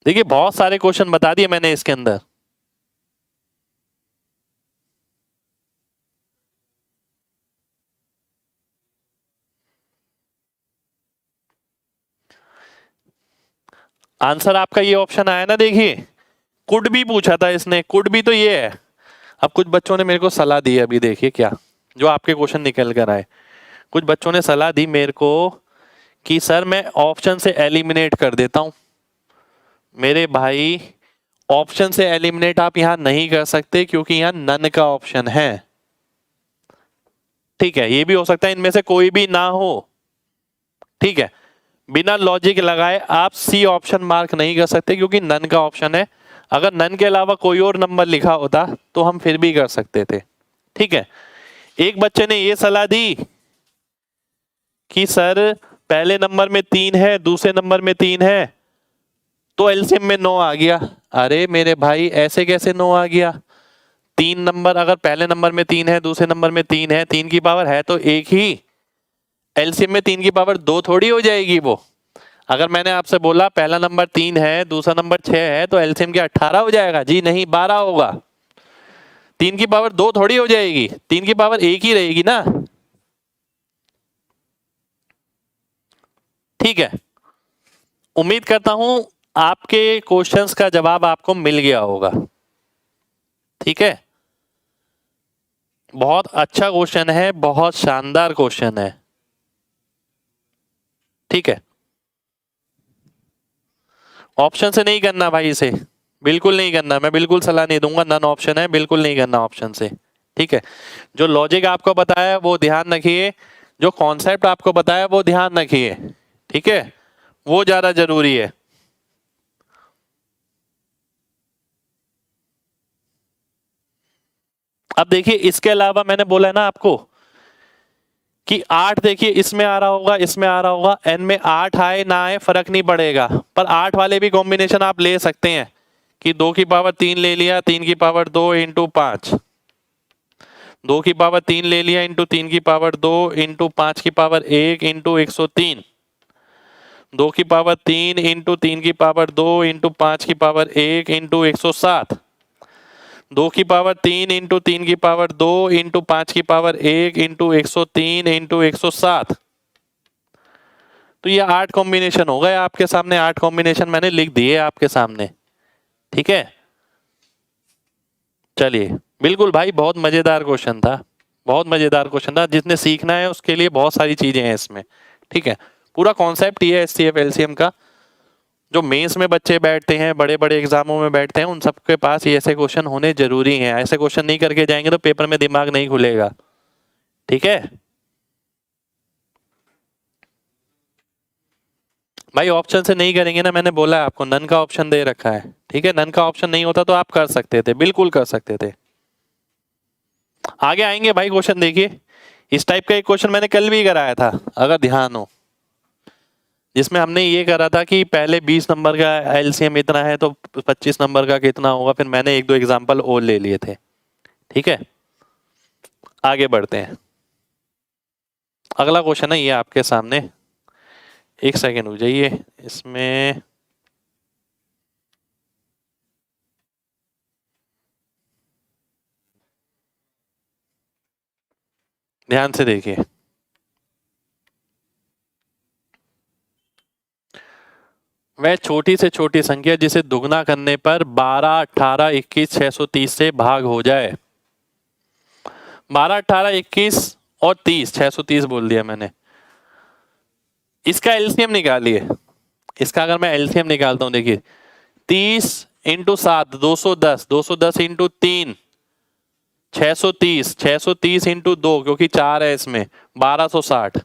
देखिए बहुत सारे क्वेश्चन बता दिए मैंने इसके अंदर। आंसर आपका ये ऑप्शन आया ना, देखिए कुड भी पूछा था इसने, कुड भी तो ये है। अब कुछ बच्चों ने मेरे को सलाह दी अभी, देखिए क्या जो आपके क्वेश्चन निकल कर आए। कुछ बच्चों ने सलाह दी मेरे को कि सर मैं ऑप्शन से एलिमिनेट कर देता हूं। मेरे भाई ऑप्शन से एलिमिनेट आप यहां नहीं कर सकते क्योंकि यहां नन का ऑप्शन है। ठीक है, ये भी हो सकता है इनमें से कोई भी ना हो। ठीक है, बिना लॉजिक लगाए आप सी ऑप्शन मार्क नहीं कर सकते क्योंकि नन का ऑप्शन है। अगर नन के अलावा कोई और नंबर लिखा होता तो हम फिर भी कर सकते थे। ठीक है, एक बच्चे ने ये सलाह दी कि सर पहले नंबर में 3 है, दूसरे नंबर में 3 है, तो एलसीएम में 9 आ गया। अरे मेरे भाई ऐसे कैसे 9 आ गया? 3 नंबर, अगर पहले नंबर में 3 है, दूसरे नंबर में 3 है, 3 की पावर है तो एक ही, एलसीएम में 3 की पावर 2 थोड़ी हो जाएगी वो। अगर मैंने आपसे बोला पहला नंबर 3 है, दूसरा नंबर 6 है, तो एलसीएम क्या 18 हो जाएगा? जी नहीं, 12 होगा। 3 की पावर 2 थोड़ी हो जाएगी, 3 की पावर एक ही रहेगी ना। ठीक है, उम्मीद करता हूं आपके क्वेश्चंस का जवाब आपको मिल गया होगा। ठीक है, बहुत अच्छा क्वेश्चन है, बहुत शानदार क्वेश्चन है। ठीक है, ऑप्शन से नहीं करना भाई, इसे बिल्कुल नहीं करना, मैं बिल्कुल सलाह नहीं दूंगा, नन ऑप्शन है, बिल्कुल नहीं करना ऑप्शन से। ठीक है, जो लॉजिक आपको बताया वो ध्यान रखिए, जो कॉन्सेप्ट आपको बताया वो ध्यान रखिए। ठीक है, वो ज्यादा जरूरी है। अब देखिए इसके अलावा मैंने बोला है ना आपको कि 8, देखिए इसमें आ रहा होगा, इसमें आ रहा होगा, एन में 8 आए ना आए फर्क नहीं पड़ेगा, पर 8 वाले भी कॉम्बिनेशन आप ले सकते हैं कि 2 की पावर 3 ले लिया, 3 की पावर 2 इंटू 5, 2 की पावर 3 ले लिया इंटू 3 की पावर 2 इंटू 5 की पावर 1 इंटू 103, 2 की पावर 3 इंटू 3 की पावर 2 इंटू 5 की पावर 1 इंटू 107, 2 की पावर 3 इंटू 3 की पावर 2 इंटू 5 की पावर 1 इंटू 103 इंटू 107। तो ये 8 कॉम्बिनेशन हो गए आपके सामने, 8 कॉम्बिनेशन मैंने लिख दिए आपके सामने। ठीक है, चलिए बिल्कुल भाई, बहुत मजेदार क्वेश्चन था, बहुत मजेदार क्वेश्चन था। जिसने सीखना है उसके लिए बहुत सारी चीजें हैं इसमें। ठीक है, पूरा कॉन्सेप्ट ये है एचसीएफ एलसीएम का। जो मेंस में बच्चे बैठते हैं, बड़े बड़े एग्जामों में बैठते हैं, उन सबके पास ये ऐसे क्वेश्चन होने जरूरी हैं। ऐसे क्वेश्चन नहीं करके जाएंगे तो पेपर में दिमाग नहीं खुलेगा। ठीक है भाई, ऑप्शन से नहीं करेंगे ना, मैंने बोला है आपको, नन का ऑप्शन दे रखा है। ठीक है, नन का ऑप्शन नहीं होता तो आप कर सकते थे, बिल्कुल कर सकते थे। आगे आएंगे भाई क्वेश्चन, देखिए इस टाइप का एक क्वेश्चन मैंने कल भी कराया था अगर ध्यान हो, जिसमें हमने ये करा था कि पहले 20 नंबर का एलसीएम इतना है तो 25 नंबर का कितना होगा, फिर मैंने एक दो एग्जांपल और ले लिए थे। ठीक है, आगे बढ़ते हैं। अगला क्वेश्चन है ये आपके सामने, एक सेकेंड रुक जाइए, इसमें ध्यान से देखिए। वह छोटी से छोटी संख्या जिसे दुगना करने पर 12, 18, 21, 630 से भाग हो जाए। 12, 18, 21 और 30, 630 बोल दिया मैंने। इसका एलसीएम निकालिए। इसका अगर मैं एलसीएम निकालता हूं, देखिए 30 इंटू 7 210, 210 इंटू 3 630, 630 इंटू 2 क्योंकि 4 है इसमें 1260।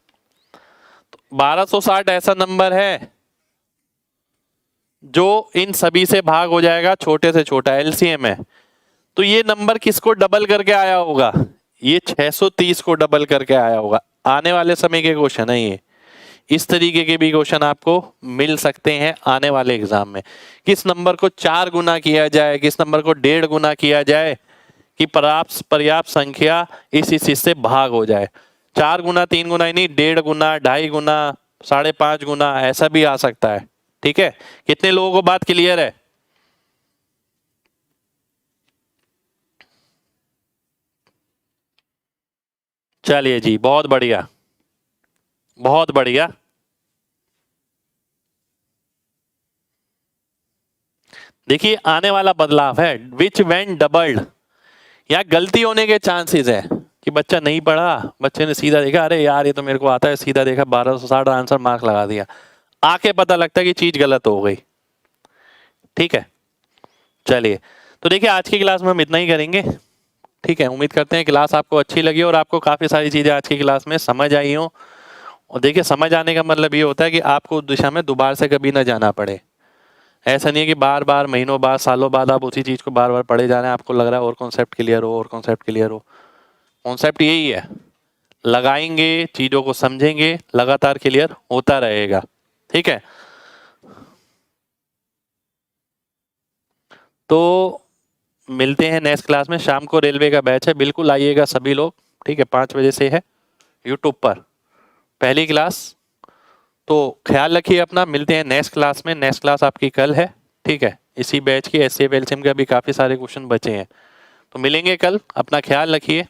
1260 ऐसा नंबर है जो इन सभी से भाग हो जाएगा, छोटे से छोटा एलसीएम है। तो ये नंबर किसको डबल करके आया होगा? ये 630 को डबल करके आया होगा। आने वाले समय के क्वेश्चन है ये, इस तरीके के भी क्वेश्चन आपको मिल सकते हैं आने वाले एग्जाम में। किस नंबर को 4 गुना किया जाए, किस नंबर को 1.5 गुना किया जाए कि पर्याप्त पर्याप्त संख्या इस से भाग हो जाए। 4 गुना 3 गुना ही नहीं, 1.5 गुना, 2.5 गुना, 5.5 गुना, ऐसा भी आ सकता है। ठीक है, कितने लोगों को बात क्लियर है? चलिए जी, बहुत बढ़िया, बहुत बढ़िया। देखिए आने वाला बदलाव है, विच वेन डबल्ड। यहाँ गलती होने के चांसेस है कि बच्चा नहीं पढ़ा, बच्चे ने सीधा देखा, अरे यार ये तो मेरे को आता है, सीधा देखा 1260 आंसर मार्क लगा दिया, आके पता लगता है कि चीज गलत हो गई। ठीक है, चलिए तो देखिए आज की क्लास में हम इतना ही करेंगे। ठीक है, उम्मीद करते हैं क्लास आपको अच्छी लगी और आपको काफी सारी चीजें आज की क्लास में समझ आई हो। और देखिए समझ आने का मतलब ये होता है कि आपको उस दिशा में दोबारा से कभी ना जाना पड़े। ऐसा नहीं है कि बार बार महीनों बाद सालों बाद आप उसी चीज को बार बार पढ़े जा रहे हैं, आपको लग रहा है और कॉन्सेप्ट क्लियर हो और कॉन्सेप्ट क्लियर हो। कॉन्सेप्ट यही है, लगाएंगे चीजों को समझेंगे, लगातार क्लियर होता रहेगा। ठीक है, तो मिलते हैं नेक्स्ट क्लास में। शाम को रेलवे का बैच है, बिल्कुल आइएगा सभी लोग। ठीक है, 5 बजे से है यूट्यूब पर पहली क्लास। तो ख्याल रखिए अपना, मिलते हैं नेक्स्ट क्लास में। नेक्स्ट क्लास आपकी कल है। ठीक है, इसी बैच की एचसीएफ एलसीएम के अभी काफ़ी सारे क्वेश्चन बचे हैं, तो मिलेंगे कल। अपना ख्याल रखिए।